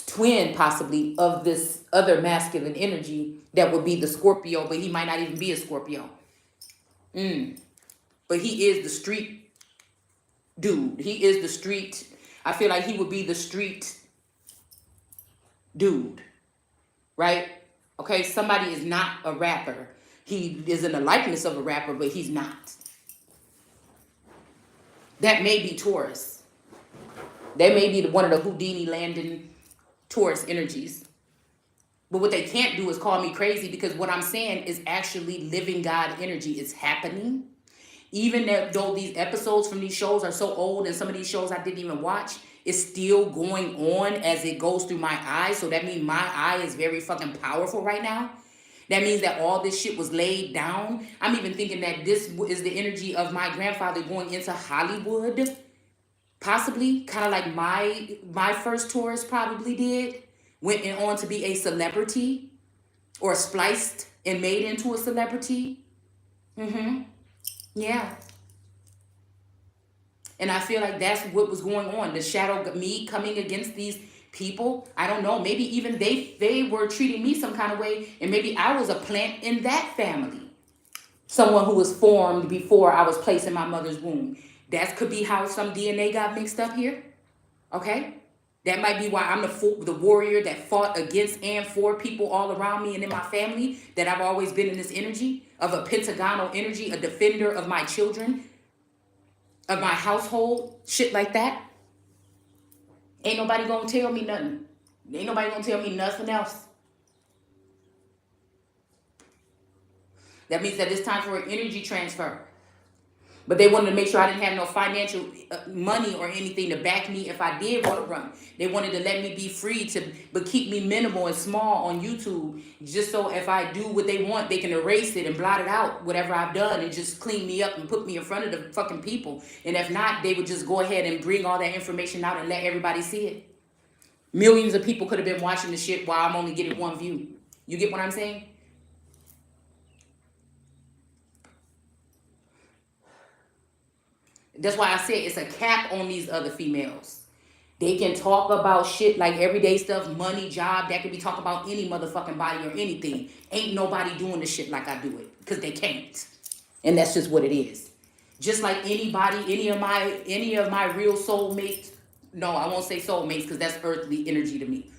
twin possibly, of this other masculine energy that would be the Scorpio, but he might not even be a Scorpio. but he is the street dude. He is the street. I feel like he would be the street dude, right? Okay, somebody is not a rapper. He is in the likeness of a rapper, but he's not. That may be Taurus. That may be one of the Houdini landing Taurus energies. But what they can't do is call me crazy, because what I'm saying is actually living God energy. It's happening. Even though these episodes from these shows are so old, and some of these shows I didn't even watch, it's still going on as it goes through my eyes. So that means my eye is very fucking powerful right now. That means that all this shit was laid down. I'm even thinking that this is the energy of my grandfather going into Hollywood. Possibly, kind of like my first Taurus probably did. Went on to be a celebrity, or spliced and made into a celebrity. Mm-hmm. Yeah. And I feel like that's what was going on. The shadow, me coming against these people. I don't know. Maybe even they were treating me some kind of way, and maybe I was a plant in that family. Someone who was formed before I was placed in my mother's womb. That could be how some DNA got mixed up here. Okay? That might be why I'm the warrior that fought against and for people all around me and in my family, that I've always been in this energy of a pentagonal energy, a defender of my children, of my household, shit like that. Ain't nobody gonna tell me nothing. Ain't nobody gonna tell me nothing else. That means that it's time for an energy transfer. But they wanted to make sure I didn't have no financial money or anything to back me if I did want to run. They wanted to let me be free but keep me minimal and small on YouTube, just so if I do what they want, they can erase it and blot it out, whatever I've done, and just clean me up and put me in front of the fucking people. And if not, they would just go ahead and bring all that information out and let everybody see it. Millions of people could have been watching the shit while I'm only getting one view. You get what I'm saying? That's why I said it's a cap on these other females. They can talk about shit like everyday stuff, money, job. That could be talking about any motherfucking body or anything. Ain't nobody doing the shit like I do it, because they can't. And that's just what it is. Just like anybody, any of my real soulmates. No, I won't say soulmates, because that's earthly energy to me.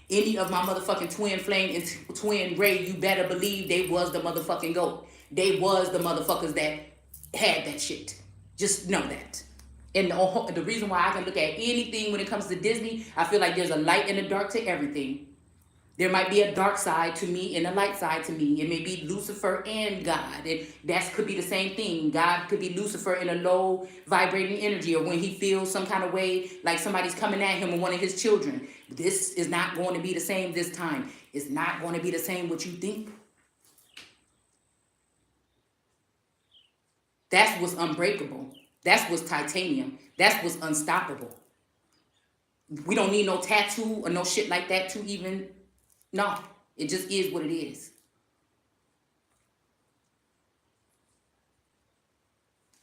Any of my motherfucking twin flame and twin ray, you better believe they was the motherfucking GOAT. They was the motherfuckers that had that shit. Just know that. And the reason why I can look at anything when it comes to Disney, I feel like there's a light and a dark to everything. There might be a dark side to me and a light side to me. It may be Lucifer and God. And that could be the same thing. God could be Lucifer in a low vibrating energy, or when he feels some kind of way like somebody's coming at him or one of his children. This is not going to be the same this time. It's not going to be the same what you think. That's what's unbreakable. That's what's titanium. That's what's unstoppable. We don't need no tattoo or no shit like that to even... No, it just is what it is.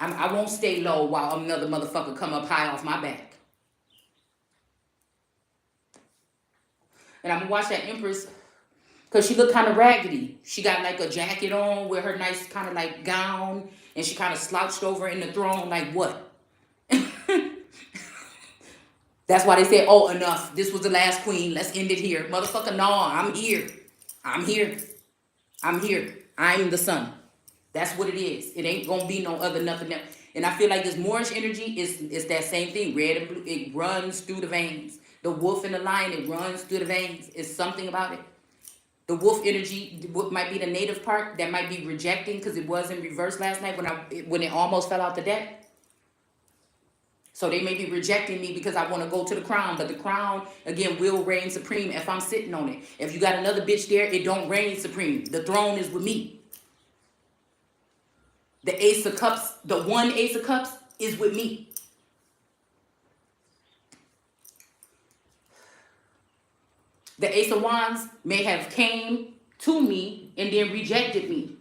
I won't stay low while another motherfucker come up high off my back. And I'm gonna watch that Empress, because she looked kind of raggedy. She got like a jacket on with her nice kind of like gown, and she kind of slouched over in the throne like what? That's why they said, oh, enough. This was the last queen. Let's end it here. Motherfucker, no, I'm here. I'm here. I'm here. I'm the sun. That's what it is. It ain't going to be no other nothing else. And I feel like this Moorish energy is that same thing. Red and blue. It runs through the veins. The wolf and the lion, it runs through the veins. It's something about it. The wolf energy, what might be the native part, that might be rejecting, because it was in reverse last night when it almost fell out the deck. So they may be rejecting me because I want to go to the crown. But the crown, again, will reign supreme if I'm sitting on it. If you got another bitch there, it don't reign supreme. The throne is with me. The Ace of Cups, the one Ace of Cups is with me. The Ace of Wands may have came to me and then rejected me.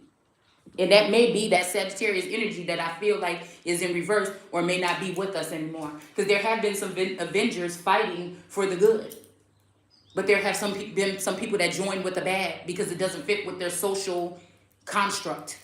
And that may be that Sagittarius energy that I feel like is in reverse, or may not be with us anymore. Because there have been some Avengers fighting for the good. But there have been some people that join with the bad because it doesn't fit with their social construct.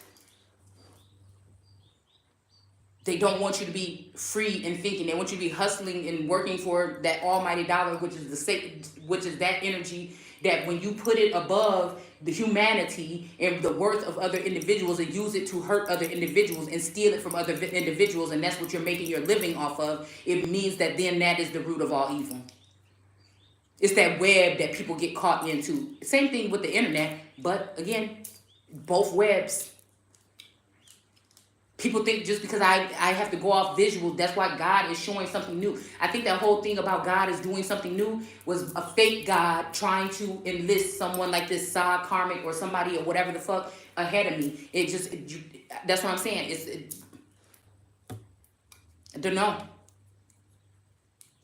They don't want you to be free in thinking. They want you to be hustling and working for that almighty dollar, which is which is that energy that when you put it above the humanity and the worth of other individuals and use it to hurt other individuals and steal it from other individuals, and that's what you're making your living off of, it means that then that is the root of all evil. It's that web that people get caught into. Same thing with the internet, but again, both webs. People think just because I have to go off visual, that's why God is showing something new. I think that whole thing about God is doing something new was a fake God trying to enlist someone like this Saw Karmic or somebody or whatever the fuck ahead of me. That's what I'm saying. I don't know.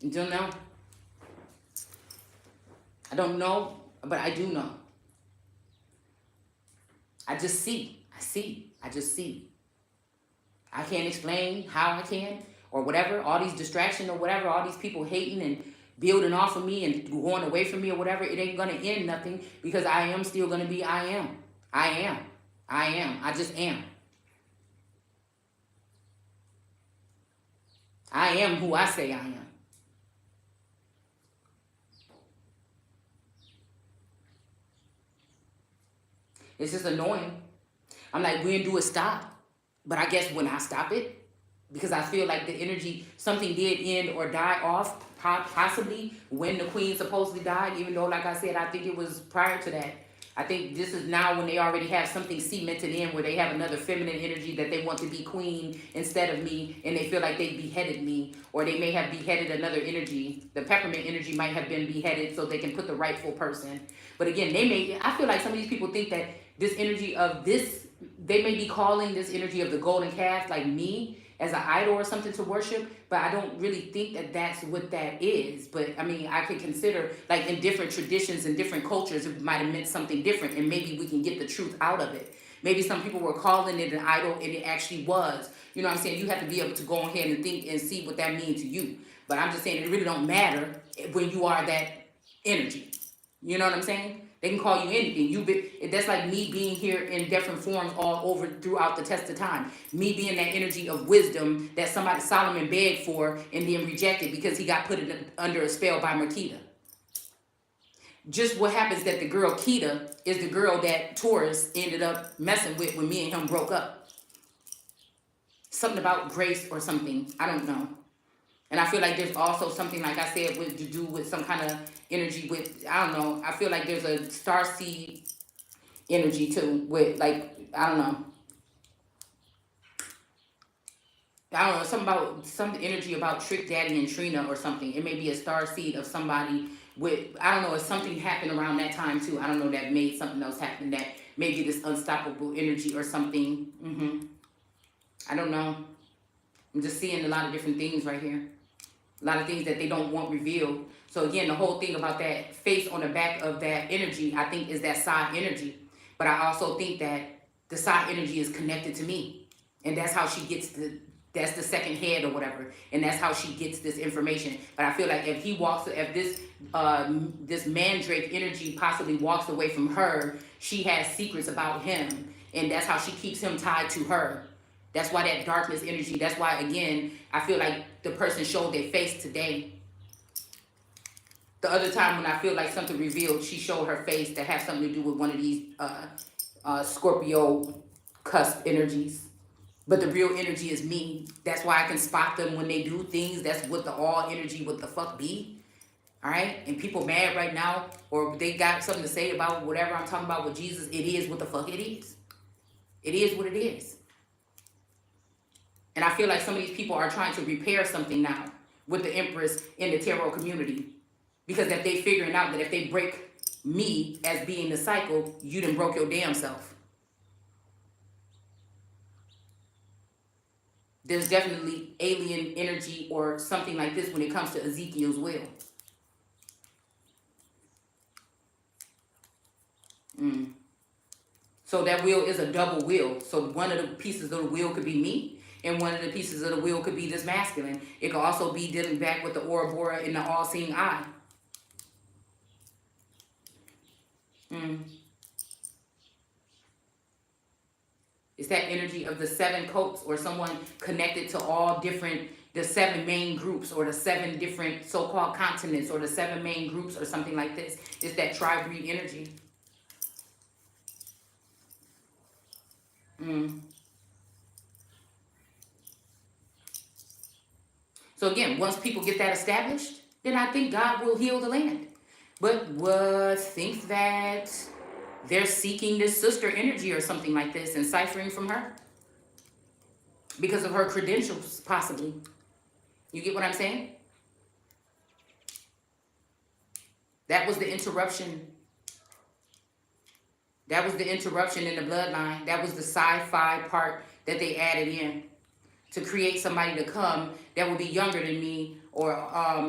I don't know. I don't know, but I do know. I just see. I just see. I can't explain how I can or whatever. All these distractions or whatever, all these people hating and building off of me and going away from me or whatever, it ain't going to end nothing because I am still going to be I am. I am. I am. I just am. I am who I say I am. It's just annoying. I'm like, when do it stop? But I guess when I stop it, because I feel like the energy, something did end or die off, possibly when the queen supposedly died, even though, like I said, I think it was prior to that. I think this is now when they already have something cemented in where they have another feminine energy that they want to be queen instead of me, and they feel like they beheaded me, or they may have beheaded another energy. The peppermint energy might have been beheaded so they can put the rightful person. But again, I feel like some of these people think that this energy of this, they may be calling this energy of the golden calf like me as an idol or something to worship, but I don't really think that that's what that is. But I mean, I could consider like in different traditions and different cultures, it might have meant something different, and maybe we can get the truth out of it. Maybe some people were calling it an idol and it actually was. You know what I'm saying? You have to be able to go ahead and think and see what that means to you. But I'm just saying it really don't matter when you are that energy. You know what I'm saying? They can call you anything. That's like me being here in different forms all over throughout the test of time. Me being that energy of wisdom that Solomon begged for and then rejected because he got put under a spell by Merkita. Just what happens that the girl Kita is the girl that Taurus ended up messing with when me and him broke up. Something about grace or something. I don't know. And I feel like there's also something, like I said, to do with some kind of energy with, I don't know. I feel like there's a starseed energy too with, like, I don't know. Some energy about Trick Daddy and Trina or something. It may be a starseed of somebody with, I don't know, if something happened around that time too. I don't know, that made something else happen, that maybe this unstoppable energy or something. I don't know. I'm just seeing a lot of different things right here. A lot of things that they don't want revealed. So again, the whole thing about that face on the back of that energy, I think is that side energy. But I also think that the side energy is connected to me. And that's how she gets that's the second head or whatever. And that's how she gets this information. But I feel like if this mandrake energy possibly walks away from her, she has secrets about him. And that's how she keeps him tied to her. That's why that darkness energy, that's why, again, I feel like the person showed their face today. The other time when I feel like something revealed, she showed her face that has something to do with one of these Scorpio cusp energies. But the real energy is me. That's why I can spot them when they do things. That's what the all energy, what the fuck be. All right? And people mad right now, or they got something to say about whatever I'm talking about with Jesus. It is what the fuck it is. It is what it is. And I feel like some of these people are trying to repair something now with the Empress in the tarot community. Because if they figuring out that if they break me as being the cycle, you done broke your damn self. There's definitely alien energy or something like this when it comes to Ezekiel's will. So that will is a double will. So one of the pieces of the will could be me, and one of the pieces of the will could be this masculine. It could also be dealing back with the Ouroboros and the all-seeing eye. It's that energy of the seven coats, or someone connected to all different, the seven main groups, or the seven different so-called continents, or the seven main groups, or something like this. It's that tri-breed energy. So again, once people get that established, then I think God will heal the land. But what thinks that they're seeking this sister energy or something like this and ciphering from her because of her credentials, possibly. You get what I'm saying? That was the interruption. That was the interruption in the bloodline. That was the sci-fi part that they added in to create somebody to come that would be younger than me, or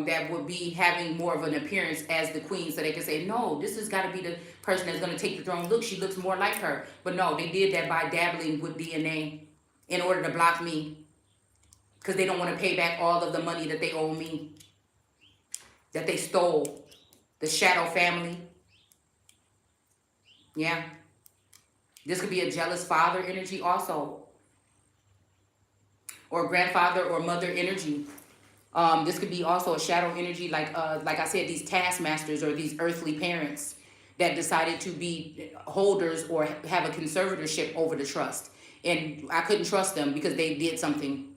that would be having more of an appearance as the queen, so they could say, no, this has got to be the person that's going to take the throne. Look, she looks more like her. But no, they did that by dabbling with DNA in order to block me, because they don't want to pay back all of the money that they owe me, that they stole. The shadow family. Yeah. This could be a jealous father energy also, or grandfather or mother energy. This could be also a shadow energy, like I said, these taskmasters or these earthly parents that decided to be holders or have a conservatorship over the trust. And I couldn't trust them because they did something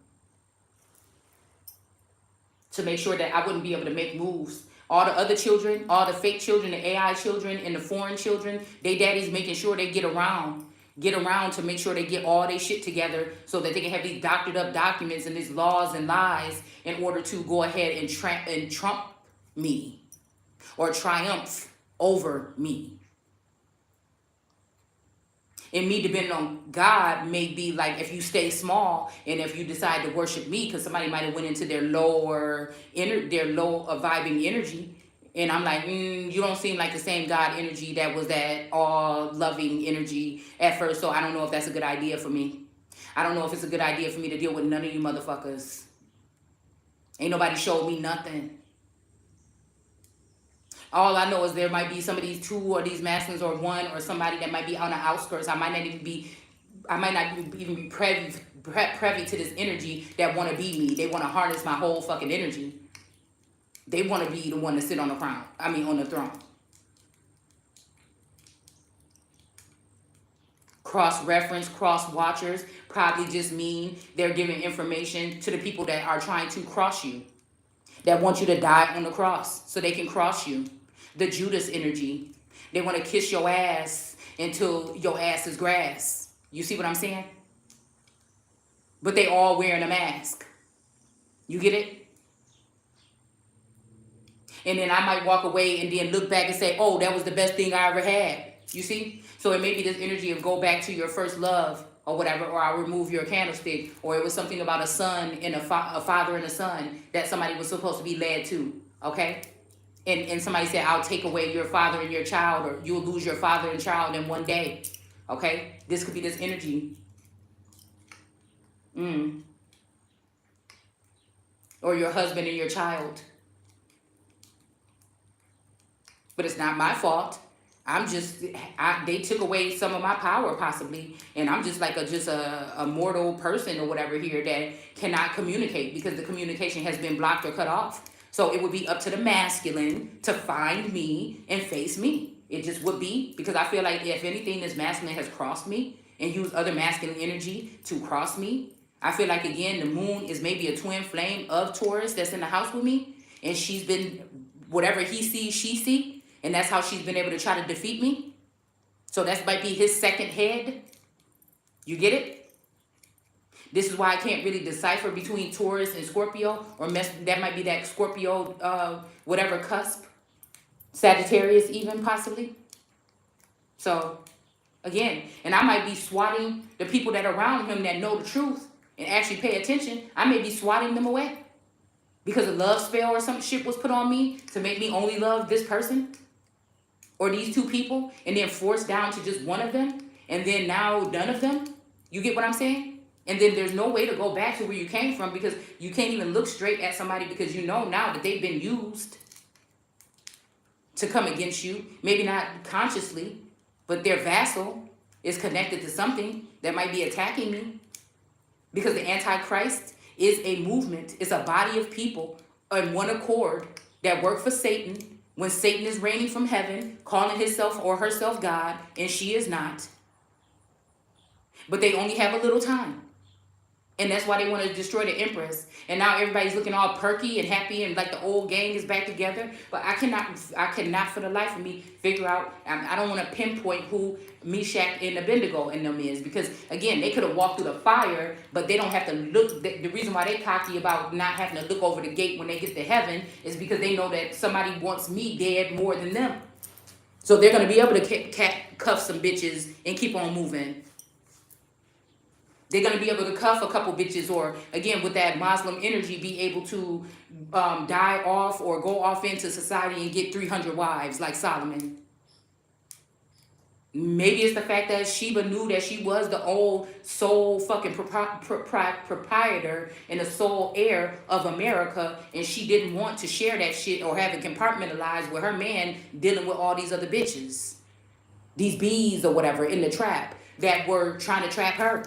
to make sure that I wouldn't be able to make moves. All the other children, all the fake children, the AI children and the foreign children, they daddy's making sure they get around to make sure they get all their shit together so that they can have these doctored up documents and these laws and lies in order to go ahead and trump me or triumph over me. And me depending on God may be like, if you stay small and if you decide to worship me, because somebody might have went into their low vibing energy, and I'm like, you don't seem like the same God energy that was that all loving energy at first, so I don't know if that's a good idea for me. I don't know if it's a good idea for me to deal with none of you motherfuckers. Ain't nobody showed me nothing. All I know is there might be some of these two or these masculines or one or somebody that might be on the outskirts. I might not even be privy to this energy that want to be me. They want to harness my whole fucking energy. They want to be the one to sit on the crown. On the throne. Cross-reference, cross-watchers probably just mean they're giving information to the people that are trying to cross you, that want you to die on the cross so they can cross you. The Judas energy. They want to kiss your ass until your ass is grass. You see what I'm saying? But they all wearing a mask. You get it? And then I might walk away and then look back and say, oh, that was the best thing I ever had. You see? So it may be this energy of go back to your first love or whatever, or I'll remove your candlestick, or it was something about a son and a father and a son that somebody was supposed to be led to, okay? And somebody said, I'll take away your father and your child, or you'll lose your father and child in one day, okay? This could be this energy. Or your husband and your child. But it's not my fault. They took away some of my power possibly, and I'm just like a mortal person or whatever here that cannot communicate because the communication has been blocked or cut off. So it would be up to the masculine to find me and face me. It just would be, because I feel like if anything, this masculine has crossed me and used other masculine energy to cross me. I feel like, again, the moon is maybe a twin flame of Taurus that's in the house with me, and she's been, whatever he sees, she sees. And that's how she's been able to try to defeat me. So that might be his second head. You get it? This is why I can't really decipher between Taurus and Scorpio. Or that might be that Scorpio, whatever cusp. Sagittarius even, possibly. So, again, and I might be swatting the people that are around him that know the truth and actually pay attention. I may be swatting them away. Because a love spell or some shit was put on me to make me only love this person. Or these two people, and then forced down to just one of them, and then now none of them. You get what I'm saying? And then there's no way to go back to where you came from, because you can't even look straight at somebody, because you know now that they've been used to come against you. Maybe not consciously, but they're vassal. It's connected to something that might be attacking me. Because the Antichrist is a movement, it's a body of people in one accord that work for Satan when Satan is reigning from heaven, calling himself or herself God, and she is not. But they only have a little time. And that's why they want to destroy the Empress. And now everybody's looking all perky and happy and like the old gang is back together. But I cannot for the life of me figure out, I don't want to pinpoint who Meshach and Abednego in them is. Because again, they could have walked through the fire, but they don't have to look. The reason why they cocky about not having to look over the gate when they get to heaven is because they know that somebody wants me dead more than them. So they're going to be able to cuff some bitches and keep on moving. They're going to be able to cuff a couple bitches, or again with that Muslim energy be able to die off or go off into society and get 300 wives like Solomon. Maybe it's the fact that Sheba knew that she was the old sole fucking proprietor and the sole heir of America, and she didn't want to share that shit or have it compartmentalized with her man dealing with all these other bitches, these bees or whatever in the trap that were trying to trap her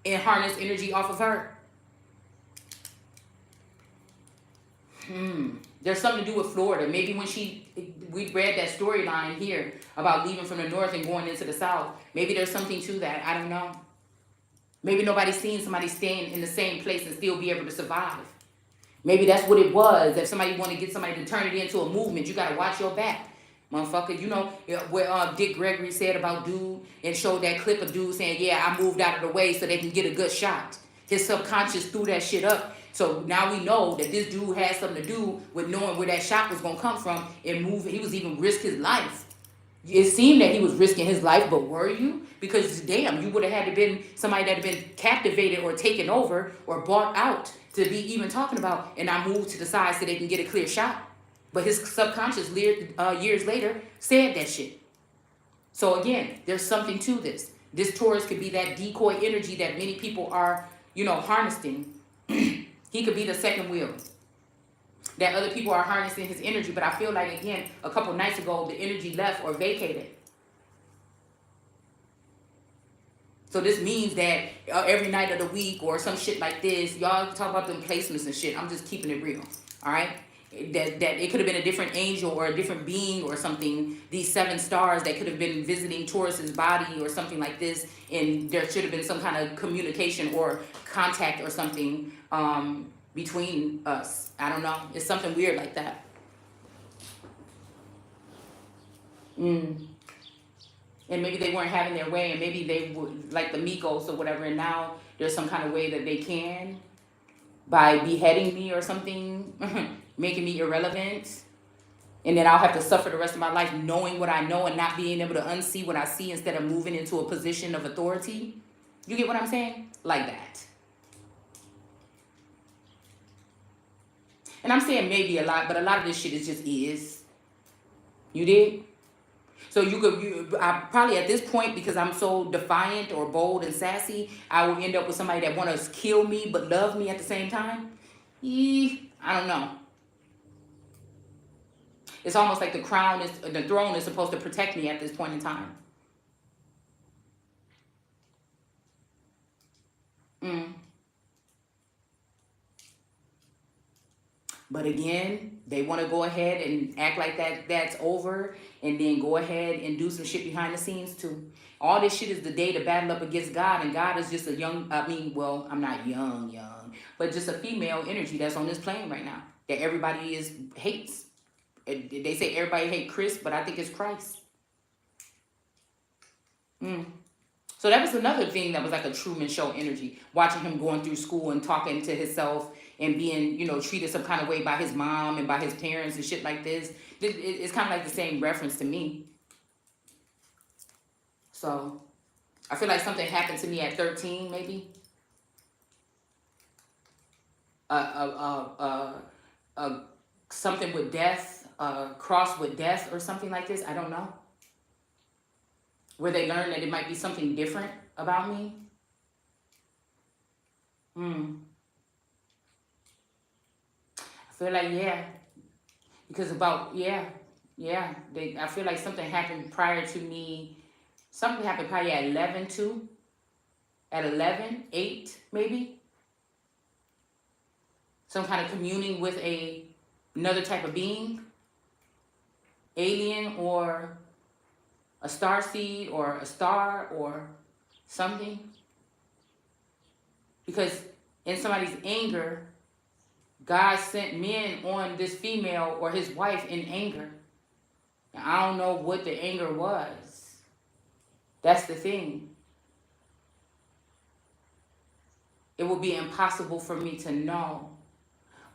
and harness energy off of her. There's something to do with Florida. Maybe when we read that storyline here about leaving from the north and going into the south, maybe there's something to that. I don't know. Maybe nobody's seen somebody staying in the same place and still be able to survive. Maybe that's what it was. If somebody want to get somebody to turn it into a movement, you got to watch your back. Motherfucker, you know where Dick Gregory said about dude and showed that clip of dude saying, yeah, I moved out of the way so they can get a good shot. His subconscious threw that shit up. So now we know that this dude had something to do with knowing where that shot was going to come from and moving. He was even risk his life. It seemed that he was risking his life, but were you? Because damn, you would have had to been somebody that had been captivated or taken over or bought out to be even talking about, and I moved to the side so they can get a clear shot. But his subconscious years later said that shit. So again, there's something to this. This Taurus could be that decoy energy that many people are, harnessing. He could be the second wheel. That other people are harnessing his energy. But I feel like, again, a couple nights ago, the energy left or vacated. So this means that every night of the week or some shit like this, y'all talk about them placements and shit. I'm just keeping it real. All right? That it could have been a different angel or a different being or something. These 7 stars that could have been visiting Taurus's body or something like this. And there should have been some kind of communication or contact or something between us. I don't know. It's something weird like that. And maybe they weren't having their way, and maybe they would, like the Migos or whatever, and now there's some kind of way that they can, by beheading me or something, making me irrelevant, and then I'll have to suffer the rest of my life knowing what I know and not being able to unsee what I see instead of moving into a position of authority. You get what I'm saying? Like that. And I'm saying maybe a lot, but a lot of this shit is. You did? So I probably at this point, because I'm so defiant or bold and sassy, I will end up with somebody that want to kill me but love me at the same time. I don't know. It's almost like the throne is supposed to protect me at this point in time. But again, they want to go ahead and act like that's over, and then go ahead and do some shit behind the scenes too. All this shit is the day to battle up against God, and God is just a I'm not young, but just a female energy that's on this plane right now that everybody hates. They say everybody hate Chris, but I think it's Christ. So that was another thing that was like a Truman Show energy, watching him going through school and talking to himself and being, treated some kind of way by his mom and by his parents and shit like this. It's kind of like the same reference to me. So I feel like something happened to me at 13, maybe. Something with death, cross with death or something like this. I don't know. Where they learn that it might be something different about me. I feel like, yeah. Because I feel like something happened prior to me Something happened probably at 11 too. At 11, 8 maybe. Some kind of communing with another type of being, alien or a star seed or a star or something. Because in somebody's anger, God sent men on this female or his wife in anger. And I don't know what the anger was. That's the thing. It would be impossible for me to know.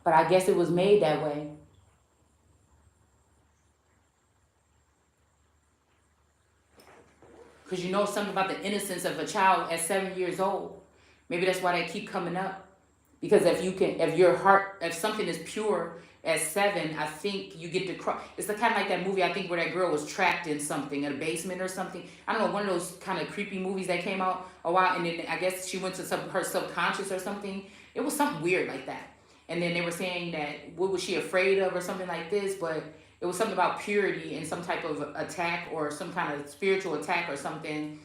But I guess it was made that way. Because you know something about the innocence of a child at 7 years old. Maybe that's why they keep coming up. Because if your heart, if something is pure at 7, I think you get to cross. It's the kind of like that movie, I think, where that girl was trapped in something, in a basement or something. I don't know, one of those kind of creepy movies that came out a while, and then I guess she went to her subconscious or something. It was something weird like that. And then they were saying that, what was she afraid of or something like this, but it was something about purity and some type of attack or some kind of spiritual attack or something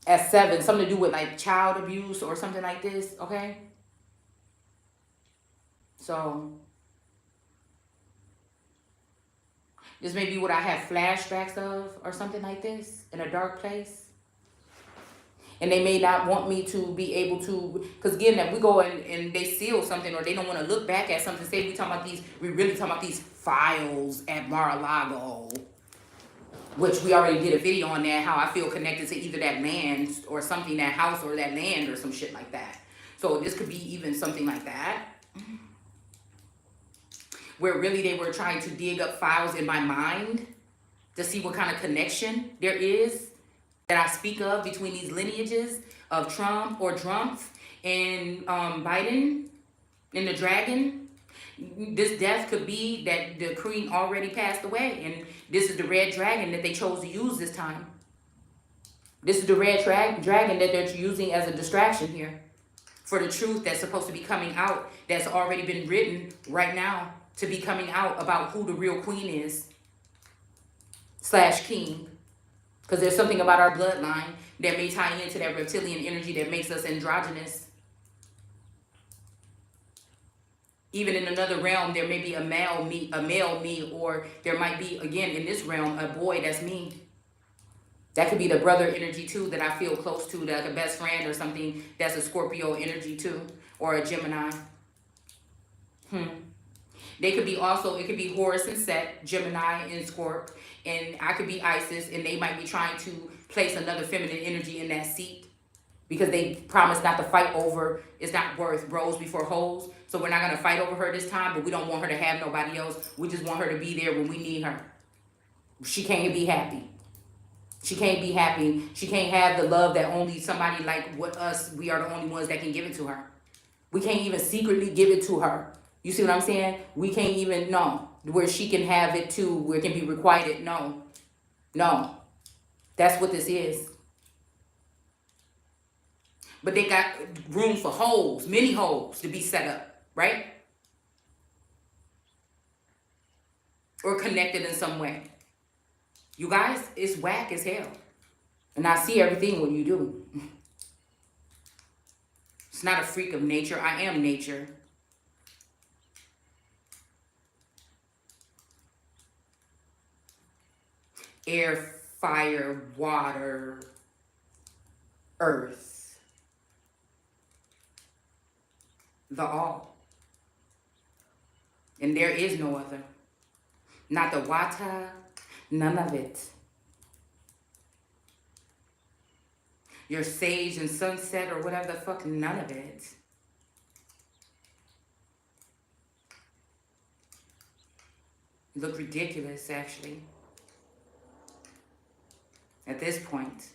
at 7, something to do with like child abuse or something like this, okay? So this may be what I have flashbacks of or something like this in a dark place. And they may not want me to be able to, because again, that we go and they seal something or they don't want to look back at something. Say we really talking about these files at Mar-a-Lago, which we already did a video on that, how I feel connected to either that land or something, that house or that land or some shit like that. So this could be even something like that, where really they were trying to dig up files in my mind to see what kind of connection there is that I speak of between these lineages of Trump or Trump and Biden and the dragon. This death could be that the queen already passed away, and this is the red dragon that they chose to use this time. This is the red dragon that they're using as a distraction here for the truth that's supposed to be coming out, that's already been written right now to be coming out about who the real queen is / king. Because there's something about our bloodline that may tie into that reptilian energy that makes us androgynous. Even in another realm, there may be a male me, or there might be, again, in this realm, a boy that's me. That could be the brother energy too that I feel close to, like a best friend or something that's a Scorpio energy too, or a Gemini. They could be also, it could be Horus and Set, Gemini and Scorp, and I could be Isis, and they might be trying to place another feminine energy in that seat because they promised not to fight over, it's not worth bros before hoes. So we're not going to fight over her this time, but we don't want her to have nobody else. We just want her to be there when we need her. She can't be happy. She can't be happy. She can't have the love that only somebody like us, we are the only ones that can give it to her. We can't even secretly give it to her. You see what I'm saying? We can't even, no, where she can have it too, where it can be requited. No, no. That's what this is. But they got room for holes, many holes to be set up, right? Or connected in some way. You guys, it's whack as hell. And I see everything when you do. It's not a freak of nature. I am nature. Air, fire, water, earth. The all. And there is no other. Not the Wata, none of it. Your sage and sunset or whatever the fuck, none of it. You look ridiculous, actually. At this point.